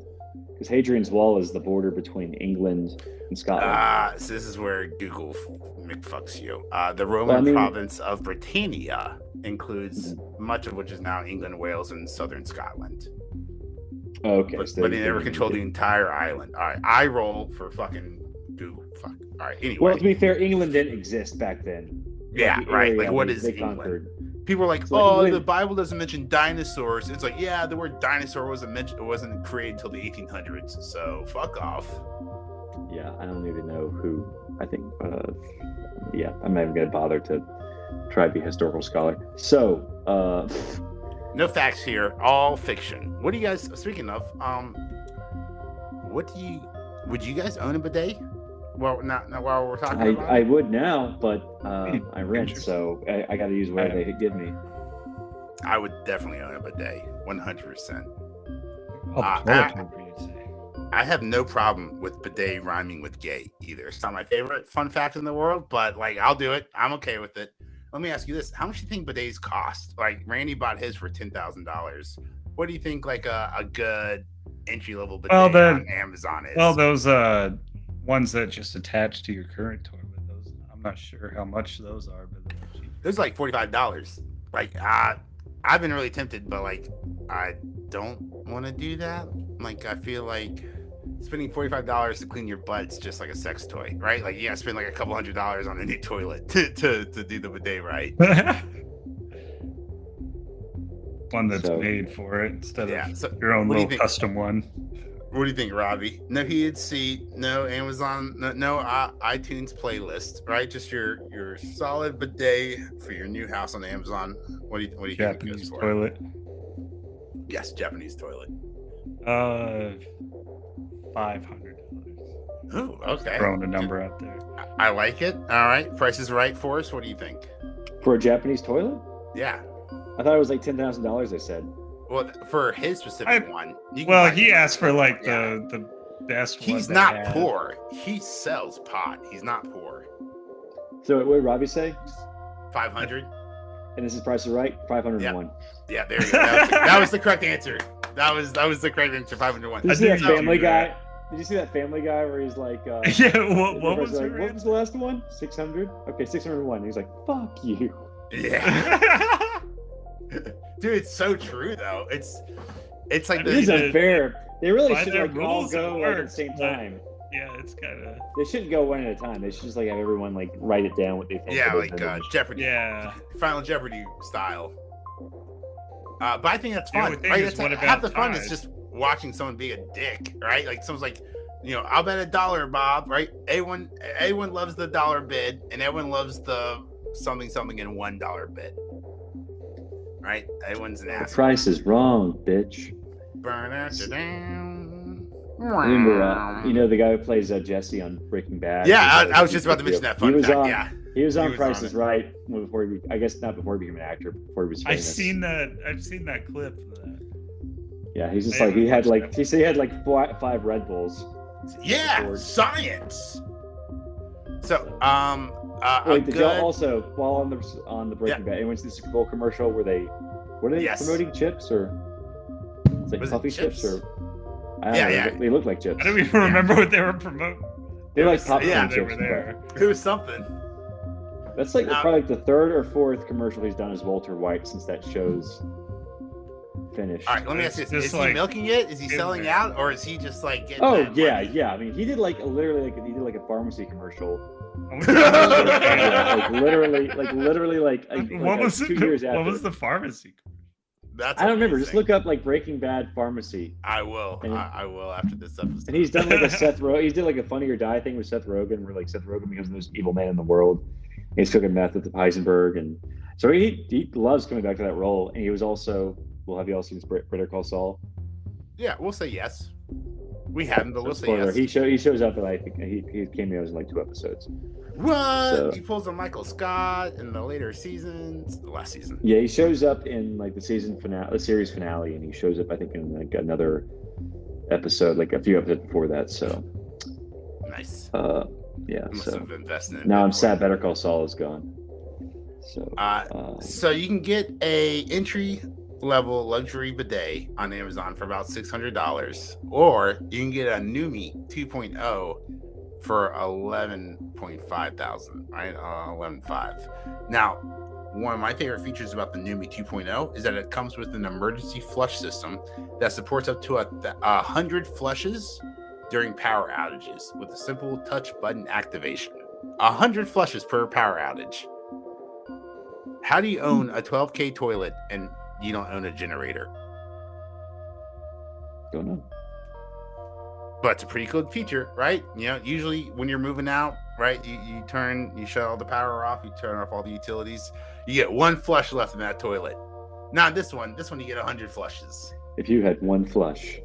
because Hadrian's Wall is the border between England and Scotland. So this is where Google McFucks you. The Roman province of Britannia includes much of which is now England, Wales, and southern Scotland. Okay, But, so but they never controlled the entire island. All right, I roll for fucking Google. Fuck. All right, anyway. Well, to be fair, England didn't exist back then. Yeah, Like, the right. area Like, what they is England? conquered. People are like, like "Oh, England- the Bible doesn't mention dinosaurs." It's like, yeah, the word dinosaur wasn't created until the 1800s. So fuck off. Yeah, I don't even know who. I think. Yeah, I'm not even gonna bother to try to be a historical scholar. So, No facts here, all fiction. What do you guys? Speaking of, would you guys own a bidet? Well, not while we're talking about I it. would now, but I rent, so I got to use whatever they give me. I would definitely own a bidet, 100%. I have no problem with bidet rhyming with gay either. It's not my favorite fun fact in the world, but like I'll do it. I'm okay with it. Let me ask you this: how much do you think bidets cost? Like Randy bought his for $10,000. What do you think like a good entry level bidet on Amazon is? Well, those ones that just attach to your current toilet. Those I'm not sure how much those are, but they're cheap. Those are like $45. Like, I've been really tempted, but like, I don't want to do that. Like, I feel like spending $45 to clean your butt's just like a sex toy, right? Like, you gotta spend like a couple $100s on a new toilet to do the bidet right. One that's made for it instead of your own what do little you think? custom one. What do you think, Robbie? No heated seat, no Amazon, no iTunes playlist, right? Just your solid bidet for your new house on Amazon. What do you think? Japanese toilet. Yes, Japanese toilet. $500. Oh, okay. Throwing a number out there. I like it. All right, Price is Right for us. What do you think? For a Japanese toilet? Yeah. I thought it was like $10,000. They said. Well, for his specific one. Well, he asked for like the best one. He's not poor. He sells pot. He's not poor. So what did Robbie say? 500. And this is Price is Right. 501. Yeah, there you go. That was the correct answer. That was the correct answer. 501. Did you see that Family Guy? Did you see that Family Guy where he's like, yeah, what was the last one? 600? Okay, 601. He's like, fuck you. Yeah. Dude, it's so true though. It's like it is unfair. They really should like all rules, go like, at the same time. Yeah, it's kind of. They shouldn't go one at a time. They should just like have everyone like write it down what they think. Yeah, like Jeopardy. Yeah. Final Jeopardy style. But I think that's fun. Right? Is, what half the fun is just watching someone be a dick, right? Like someone's like, I'll bet $1, Bob, right? Everyone loves the dollar bid, and everyone loves the something in $1 bid. Right? Everyone's an ass. The price is wrong, bitch. Burn it down. Remember, the guy who plays Jesse on Breaking Bad? Yeah, I was just about to mention that fun fact. He was on Price is Right before I guess not before he became an actor, before he was famous. I've seen that clip of that. Yeah, he's just like he had like 5 Red Bulls. Yeah, science. So, wait, did y'all also while on the Breaking Bad, anyone see the Super Bowl commercial where they promoting chips or it's like puffy chips or I don't know, they look like chips. I don't even remember what they were promoting. They like popcorn chips. They were there. It was something. That's like probably like the 3rd or 4th commercial he's done as Walter White since that show's finished. All right, let me ask you this: is he milking it? Is he selling out, or is he just like getting? Oh yeah. I mean, he did like literally a pharmacy commercial. literally, what was 2 years after. What was the pharmacy? That's I don't remember. Just look up like Breaking Bad pharmacy. I will. I will after this episode. And he's done like a Seth Rogen. He did like a Funny or Die thing with Seth Rogen, where like Seth Rogen becomes the most evil man in the world. And he's cooking meth with Heisenberg, and so he loves coming back to that role. And he was also. Well, have you all seen Better Call Saul? Yeah, we'll say yes. We haven't, but we'll say yes. He shows up, and I think he cameos in like 2 episodes. What? So, he pulls a Michael Scott in the later seasons, the last season. Yeah, he shows up in like the series finale, and he shows up I think in like another episode, like a few episodes before that. So nice. Yeah. Now I'm sad Better Call Saul is gone. So. So you can get a entry-level luxury bidet on Amazon for about $600, or you can get a Numi 2.0 for $11.5 thousand, right? $11.5. Now, one of my favorite features about the Numi 2.0 is that it comes with an emergency flush system that supports up to 100 flushes during power outages with a simple touch button activation. 100 flushes per power outage. How do you own a 12K toilet and you don't own a generator? Don't know. But it's a pretty cool feature, right? Usually when you're moving out, right, you shut all the power off, you turn off all the utilities, you get 1 flush left in that toilet. Not this one. This one you get 100 flushes. If you had 1 flush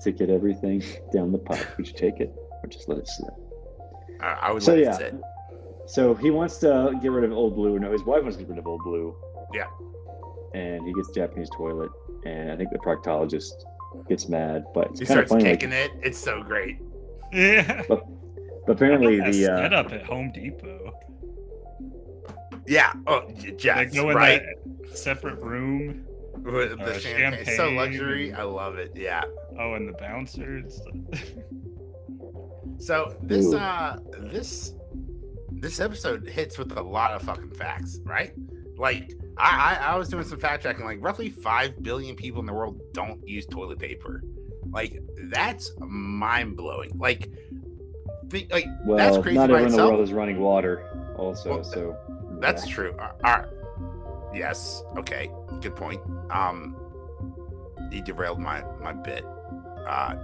to get everything down the pipe, would you take it or just let it slip? I would let it sit. So he wants to get rid of Old Blue. No, his wife wants to get rid of Old Blue. Yeah. And he gets a Japanese toilet, and I think the proctologist gets mad, but it's he kind of starts funny. Kicking it. It's so great. Yeah. But apparently the set up at Home Depot. Yeah. Oh, Jets, right? That separate room. With the champagne. It's so luxury. I love it. Yeah. Oh, and the bouncers. So Ooh. this episode hits with a lot of fucking facts, right? Like I was doing some fact checking. Like roughly 5 billion people in the world don't use toilet paper. Like that's mind blowing. Like that's Well, crazy not by everyone in the itself. world is running water, also. Well, So that's yeah. true. Yes. Okay. Good point. You derailed my bit. Uh,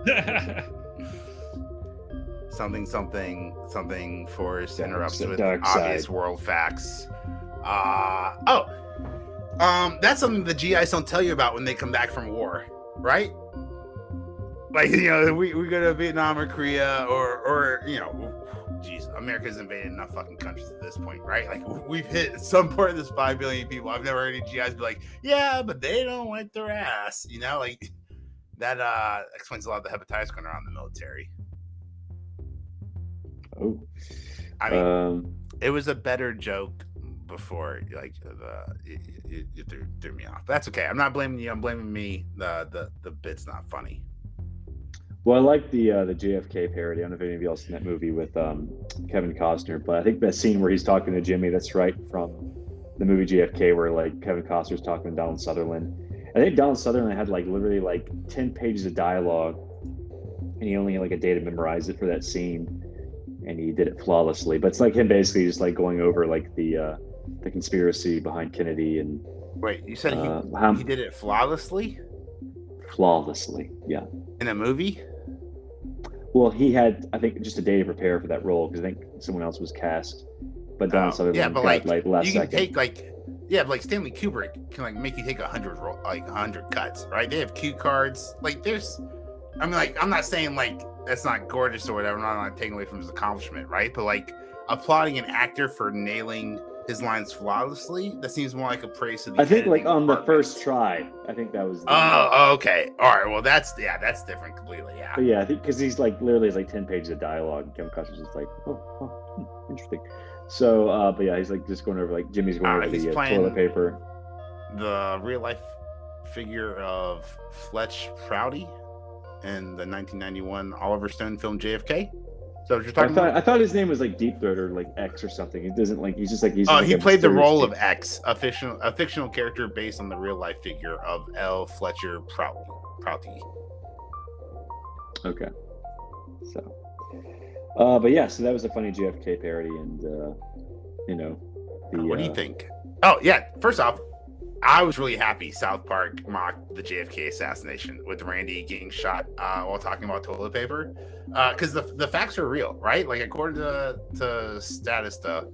something Forrest interrupts with Dark obvious side. world facts. That's something the GIs don't tell you about when they come back from war, right? Like, we go to Vietnam or Korea or geez, America's invaded enough fucking countries at this point, right? Like, we've hit some part of this 5 billion people. I've never heard any GIs be like, yeah, but they don't wipe their ass, like that explains a lot of the hepatitis going around in the military. Oh. I mean, it was a better joke before, like, you threw me off. That's okay. I'm not blaming you. I'm blaming me. The bit's not funny. Well, I like the JFK parody. I don't know if any of y'all seen that movie with Kevin Costner, but I think that scene where he's talking to Jimmy, that's right from the movie JFK, where like Kevin Costner's talking to Donald Sutherland. I think Donald Sutherland had like literally like 10 pages of dialogue, and he only had like a day to memorize it for that scene, and he did it flawlessly. But it's like him basically just like going over like the conspiracy behind Kennedy and wait, you said he did it flawlessly? Flawlessly, yeah. In a movie? Well, he had, I think, just a day to prepare for that role because I think someone else was cast. But Donald Sutherland yeah, but got like last you can second. take but like Stanley Kubrick can like make you take 100 cuts, right? They have cue cards. Like I'm not saying like that's not gorgeous or whatever. I'm not taking away from his accomplishment, right? But like applauding an actor for nailing his lines flawlessly, that seems more like a praise to the. I think like on the department. first try, I think that was. Oh, okay, all right. Well, that's different completely. Yeah. But yeah, I think because he's like literally has like 10 pages of dialogue, and Kevin Costner's just like, interesting. So, but yeah, he's like just going over like Jimmy's going over the toilet paper. The real life figure of Fletch Prouty in the 1991 Oliver Stone film JFK. So what you're talking about? I thought his name was like Deep Throat or like X or something. He doesn't like. He's just like he's. Oh, like he played the role of X, a fictional character based on the real life figure of L. Fletcher Prouty. Okay. So, but yeah, so that was a funny JFK parody, and what do you think? Oh yeah, first off, I was really happy South Park mocked the JFK assassination with Randy getting shot while talking about toilet paper, because the facts are real, right? Like according to Statista,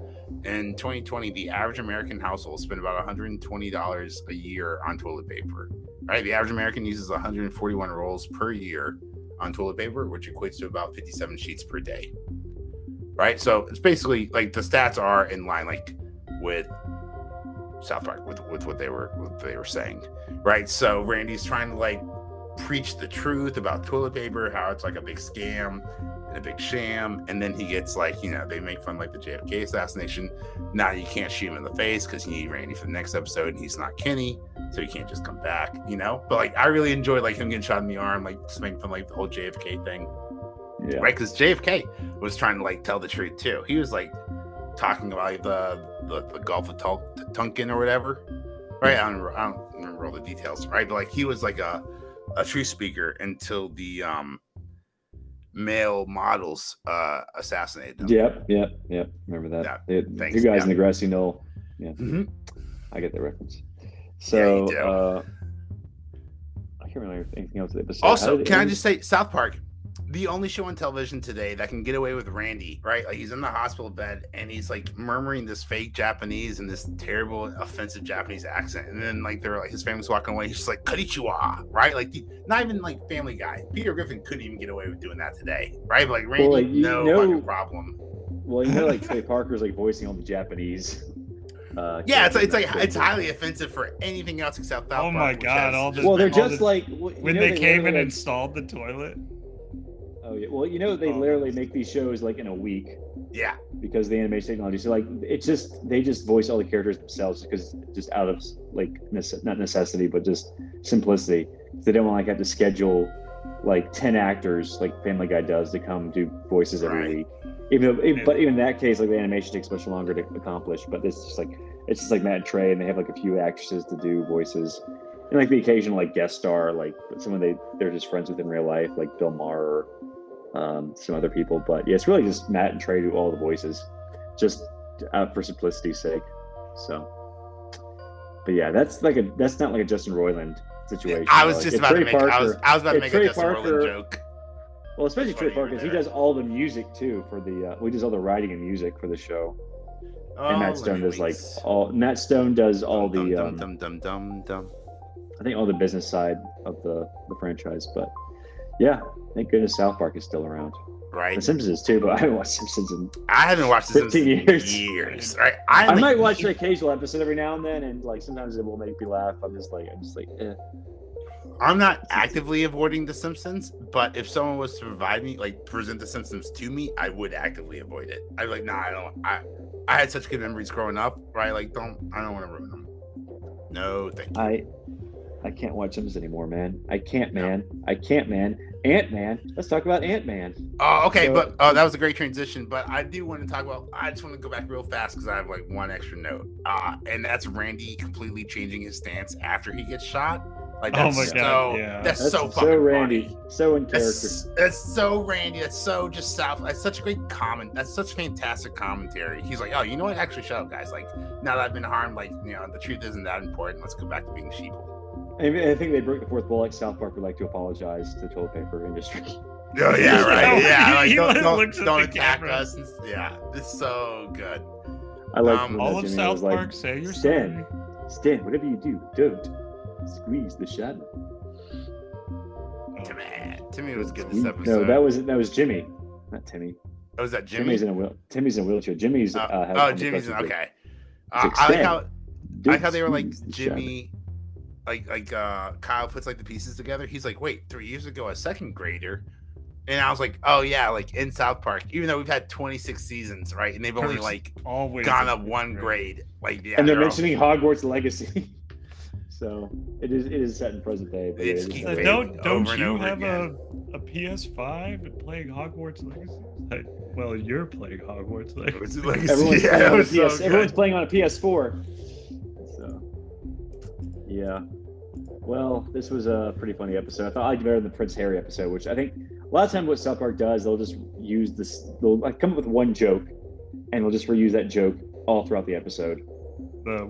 in 2020, the average American household spent about $120 a year on toilet paper. Right, the average American uses 141 rolls per year on toilet paper, which equates to about 57 sheets per day. Right, so it's basically like the stats are in line, like with South Park with what they were saying, right? So Randy's trying to like preach the truth about toilet paper, how it's like a big scam and a big sham, and then he gets like, they make fun like the JFK assassination. Now you can't shoot him in the face because you need Randy for the next episode, and he's not Kenny, so he can't just come back, But like I really enjoyed like him getting shot in the arm, like just making fun like the whole JFK thing, right? Because JFK was trying to like tell the truth too. He was like talking about like, the Gulf of Tonkin or whatever, right? I don't remember all the details, right? But like he was like a truth speaker until the male models assassinated him. Yep. Remember that? Yeah, two guys in the grassy knoll. Yeah, I get the reference. So you do. I can't remember anything else. Also, can I just say, South Park, the only show on television today that can get away with Randy, right? Like he's in the hospital bed and he's like murmuring this fake Japanese and this terrible, offensive Japanese accent, and then like they're like his family's walking away, he's just like "Konnichiwa," right? Like not even like Family Guy. Peter Griffin couldn't even get away with doing that today, right? But like Randy, fucking problem. Well, like Trey Parker's like voicing all the Japanese. It's highly offensive for anything else except South Park. Oh my god! All this. Well, they're just when they came and installed the toilet. Oh yeah, well they literally make these shows like in a week. Yeah, because the animation technology. So like it's just they just voice all the characters themselves because just out of like not necessity but just simplicity. They don't want to like have to schedule like 10 actors like Family Guy does to come do voices every Right. week. But even in that case, like the animation takes much longer to accomplish. But it's just like Matt and Trey, and they have like a few actresses to do voices, and like the occasional like guest star, like someone they're just friends with in real life, like Bill Maher or some other people. But yeah, it's really just Matt and Trey do all the voices, just for simplicity's sake. So, but yeah, that's not like a Justin Roiland situation. I was Like, just it's about to Trey make. I was about to it's make Trey a Justin Parker- Roiland joke. Well, especially That's Trey funny you were Parker, he there. does all the music too for the. He does all the writing and music for the show, and Matt Stone does like all. Matt Stone does all the. dum. I think all the business side of the franchise, but yeah, thank goodness South Park is still around. Right. The Simpsons is too, but I haven't watched Simpsons in. I haven't watched this 15 in years. years. Right. I might watch an occasional episode every now and then, and like sometimes it will make me laugh. I'm just like, eh. I'm not actively avoiding The Simpsons, but if someone was to provide me, like, present The Simpsons to me, I would actively avoid it. I'd be like, nah, I don't. I had such good memories growing up, right? Like, I don't want to ruin them. No, thank you. I can't watch Simpsons anymore, man. I can't, man. Ant-Man. Let's talk about Ant-Man. Oh, okay, So- but that was a great transition. But I do want to talk about. I just want to go back real fast because I have like one extra note, and that's Randy completely changing his stance after he gets shot. Like, Oh that's my God, yeah. That's so so fucking Randy, funny. so in character. That's so Randy. That's so just South. That's such a great comment. That's such fantastic commentary. He's like, oh, you know what? Actually, shut up, guys. Like, now that I've been harmed, like, the truth isn't that important. Let's go back to being sheeple. I think they broke the fourth wall. Like South Park would like to apologize to the toilet paper industry. Oh yeah, right. Yeah, like, He don't looks at don't the attack camera. us. Yeah, it's so good. I like All of South Park say you're Stan, sorry. Stan, whatever you do, don't squeeze the shadow. Timmy was good this episode. No, that was Jimmy, not Timmy. Oh, was that Jimmy? Timmy's in a wheelchair. Jimmy's Jimmy's okay. It's I Stan. like how they were like Squeeze the Jimmy, like Kyle puts like the pieces together. He's like, wait, 3 years ago, a second grader, and I was like, oh yeah, like in South Park, even though we've had 26 seasons, right, and they've only like always gone up one grade, like yeah, and they're mentioning Hogwarts Legacy. So it is set in present day. But It's it is keep set in- fading. Don't over and you over have again. a PS5 and playing Hogwarts Legacy? Like, well, you're playing Hogwarts Legacy. Everyone's playing on a PS4. So yeah. Well, this was a pretty funny episode. I thought I liked it better than the Prince Harry episode, which I think a lot of times what South Park does, they'll just use this. They'll like come up with one joke, and they'll just reuse that joke all throughout the episode.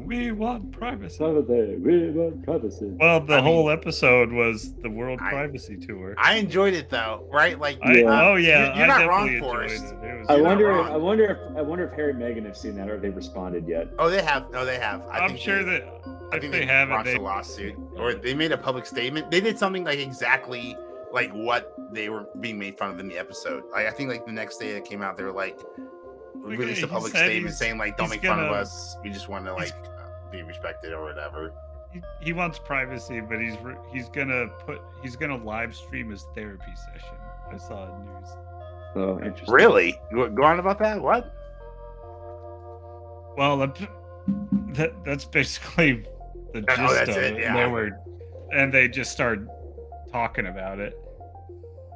We want privacy. We want privacy. Well, the whole episode was the World Privacy Tour. I enjoyed it though, right? Like, Yeah. you're not wrong, definitely Forrest. enjoyed it. It was I You're wonder. not wrong. I wonder if Harry and Meghan have seen that or if they've responded yet. Oh, they have. No, they have. I'm sure that if they haven't, launched a lawsuit or they made a public statement. They did something like exactly like what they were being made fun of in the episode. Like, I think like the next day it came out, they were like released a public statement saying like, "Don't make fun of us. We just want to like be respected or whatever." He wants privacy, but he's gonna live stream his therapy session. I saw in news. So interesting. Really? Go on about that? What? Well, that's basically the gist that's of it, it. yeah. They just started talking about it.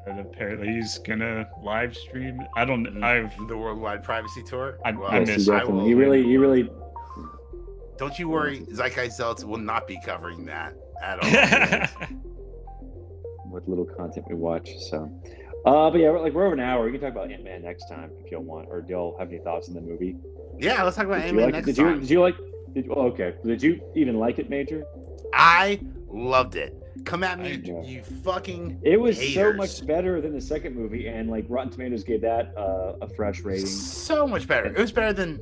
And apparently he's gonna live stream. I don't. The Worldwide Privacy Tour. I Yes, missed he it. definitely. He really. Don't you worry, Zeitgeist Zealots will not be covering that at all. What little content we watch. So, but yeah, we're over an hour. We can talk about Ant-Man next time if y'all want, or do y'all have any thoughts on the movie? Yeah, let's talk about Did you Ant-Man like, next did time. you like? Okay. Did you even like it, Major? I loved it. Come at me, Yeah. you fucking It was so haters. much better than the second movie, and like Rotten Tomatoes gave that a fresh rating. So much better. It was better than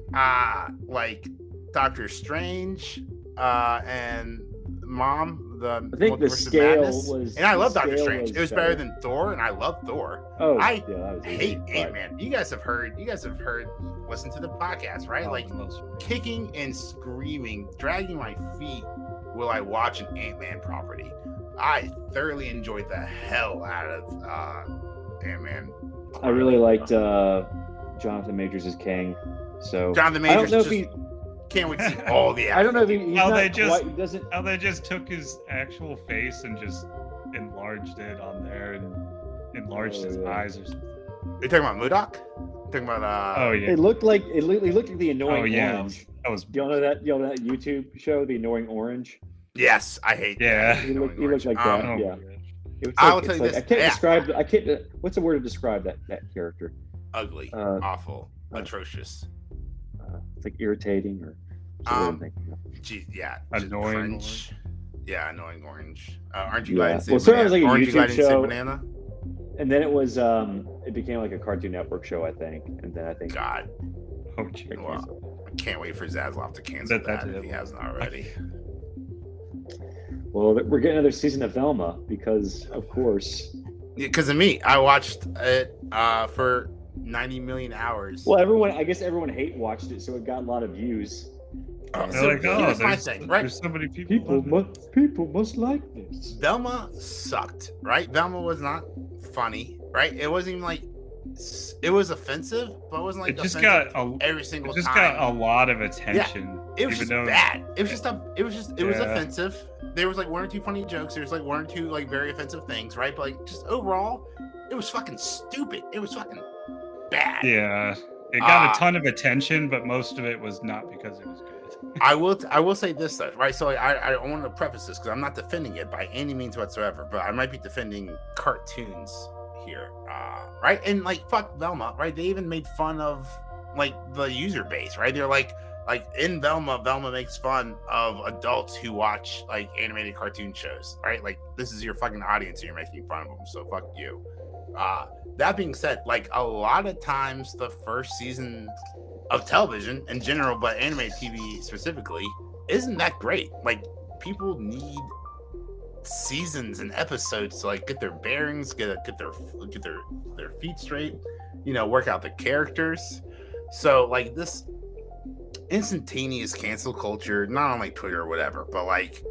like Doctor Strange and Mom. I think the Multiverse of scale Madness. was. And I the love Doctor scale Strange. It was better than Thor, and I love Thor. Oh, I yeah, that was easy, hate but- Ant-Man. You guys have heard. Listen to the podcast, right? Like kicking and screaming, dragging my feet while I watch an Ant-Man property. I thoroughly enjoyed the hell out of Ant-Man. I really liked Jonathan Majors as Kang. So Jonathan I don't Majors know if just he. can't wait to see all the. I don't know if he's How not they just- quite, doesn't. How they just took his actual face and just enlarged it on there and enlarged his eyes or something. You're talking about Modoc? You're talking about Oh yeah. It looked like he looked like the annoying Oh yeah. orange. That was. You all know that YouTube show, The Annoying Orange? Yes, I hate Yeah. that. He looked like that. Oh Yeah. my gosh. It was I like, will tell it's you like, this, I can't yeah. describe. I can't. What's the word to describe that character? Ugly, awful, atrocious. It's like irritating or. what's the word I'm thinking of? Yeah, Annoying cringe. Yeah, annoying orange. Aren't you Yeah. glad to say Well, certainly it was like a Aren't you glad YouTube you didn't say show. banana? And then it became like a Cartoon Network show, I think. And then I think. God, Oh jeez. well, I can't wait for Zaslav to cancel that if he hasn't already. Well, we're getting another season of Velma because, of course. Yeah, because of me, I watched it for 90 million hours. Well, I guess everyone hate watched it, so it got a lot of views. Oh, They're so like, oh, here's my there's, thing, right? there's so many people. People must like this. Velma sucked, right? Velma was not funny, right? It wasn't even like it was offensive, but it wasn't like It just offensive got every single it just time. got a lot of attention. It was even just though- bad. It was Yeah. offensive. There was like one or two funny jokes. There was like one or two like very offensive things, right? But like just overall, it was fucking stupid. It was fucking bad. Yeah, it got a ton of attention, but most of it was not because it was good. I will say this though, right? So I want to preface this because I'm not defending it by any means whatsoever, but I might be defending cartoons here, right? And like fuck Velma, right? They even made fun of like the user base, right? They're like in Velma makes fun of adults who watch like animated cartoon shows, right? Like this is your fucking audience and you're making fun of them, so fuck you. That being said, like a lot of times the first season of television in general, but animated TV specifically, isn't that great. Like people need seasons and episodes to like get their bearings, get their feet straight, work out the characters. So like this instantaneous cancel culture, not on like Twitter or whatever, but like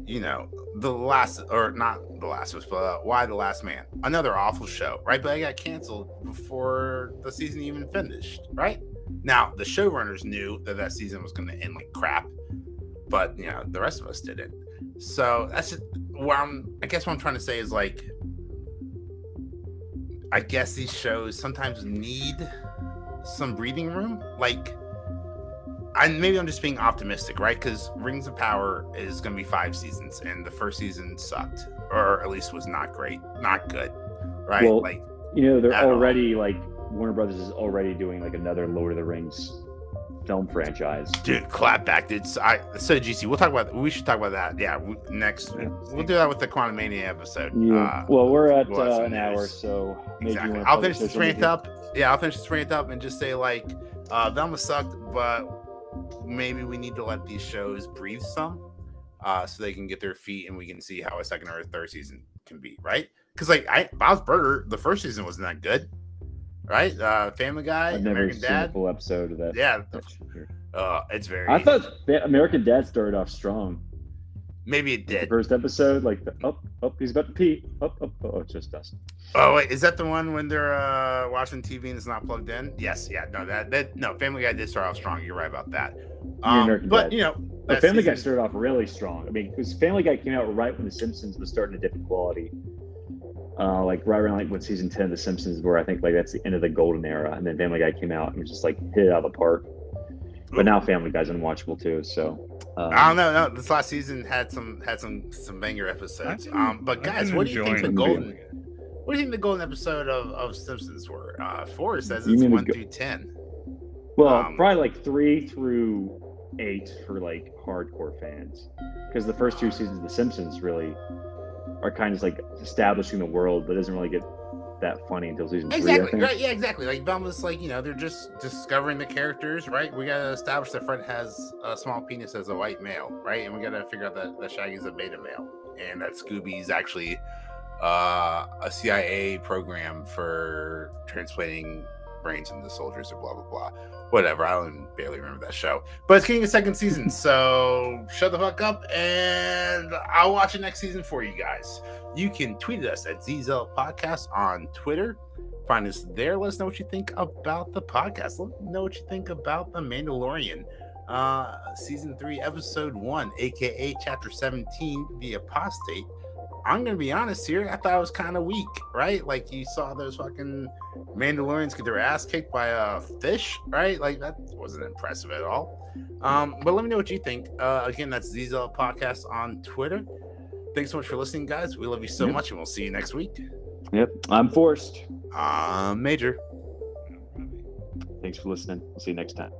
the last, or not the last was, but Why the Last Man, another awful show, right? But it got canceled before the season even finished, right? Now the showrunners knew that season was going to end like crap, but the rest of us didn't. So that's just what I'm trying to say is like, I guess these shows sometimes need some breathing room. Like, maybe I'm just being optimistic, right? Because Rings of Power is going to be 5 seasons, and the first season sucked, or at least was not great, not good, right? Well, like, they're already like Warner Brothers is already doing like another Lord of the Rings film franchise. Dude, clap back, dude. So GC, we should talk about that. Yeah, next we'll do that with the Quantum Mania episode. Yeah. Well, we're at an hour, so maybe exactly. I'll finish this rant up. Yeah, I'll finish this rant up and just say like, Velma sucked, but maybe we need to let these shows breathe some, so they can get their feet and we can see how a second or a third season can be, right? Because like Bob's Burger, the first season wasn't that good. Right, Family Guy, I've never American seen Dad. A full episode of that. Yeah, it's very. I thought American Dad started off strong. Maybe it did. The first episode, like he's about to pee. Oh, it's just us. Oh wait, is that the one when they're watching TV and it's not plugged in? Yes, yeah, no, Family Guy did start off strong. You're right about that. But Dad. Family Guy started off really strong. I mean, because Family Guy came out right when The Simpsons was starting to dip in quality. Like right around like when season 10 of The Simpsons, where I think like that's the end of the golden era, and then Family Guy came out and was just like hit it out of the park. But now Family Guy's unwatchable too. So I don't know. No, this last season had some banger episodes. But guys, what do you think the golden episode of Simpsons were? Forrest says it's 1 through 10. Well, probably like 3 through 8 for like hardcore fans, because the first 2 seasons of The Simpsons really are kind of like establishing the world, but doesn't really get that funny until season 3. Exactly, right? Yeah, exactly. Like Velma's like, they're just discovering the characters, right? We gotta establish that Fred has a small penis as a white male, right? And we gotta figure out that Shaggy's a beta male, and that Scooby's actually a CIA program for transplanting brains into soldiers, or blah blah blah. Whatever, I don't barely remember that show, but it's getting a second season, so shut the fuck up and I'll watch it next season for you guys. You can tweet at us at ZZL Podcast on Twitter. Find us there. Let us know what you think about the podcast. Let us know what you think about The Mandalorian, season 3, episode 1, aka chapter 17, The Apostate. I'm gonna be honest here. I thought it was kind of weak, right? Like you saw those fucking Mandalorians get their ass kicked by a fish, right? Like that wasn't impressive at all. But let me know what you think. Again, that's Zealots Podcast on Twitter. Thanks so much for listening, guys. We love you so much, and we'll see you next week. Yep. I'm Forrest. Major. Thanks for listening. We'll see you next time.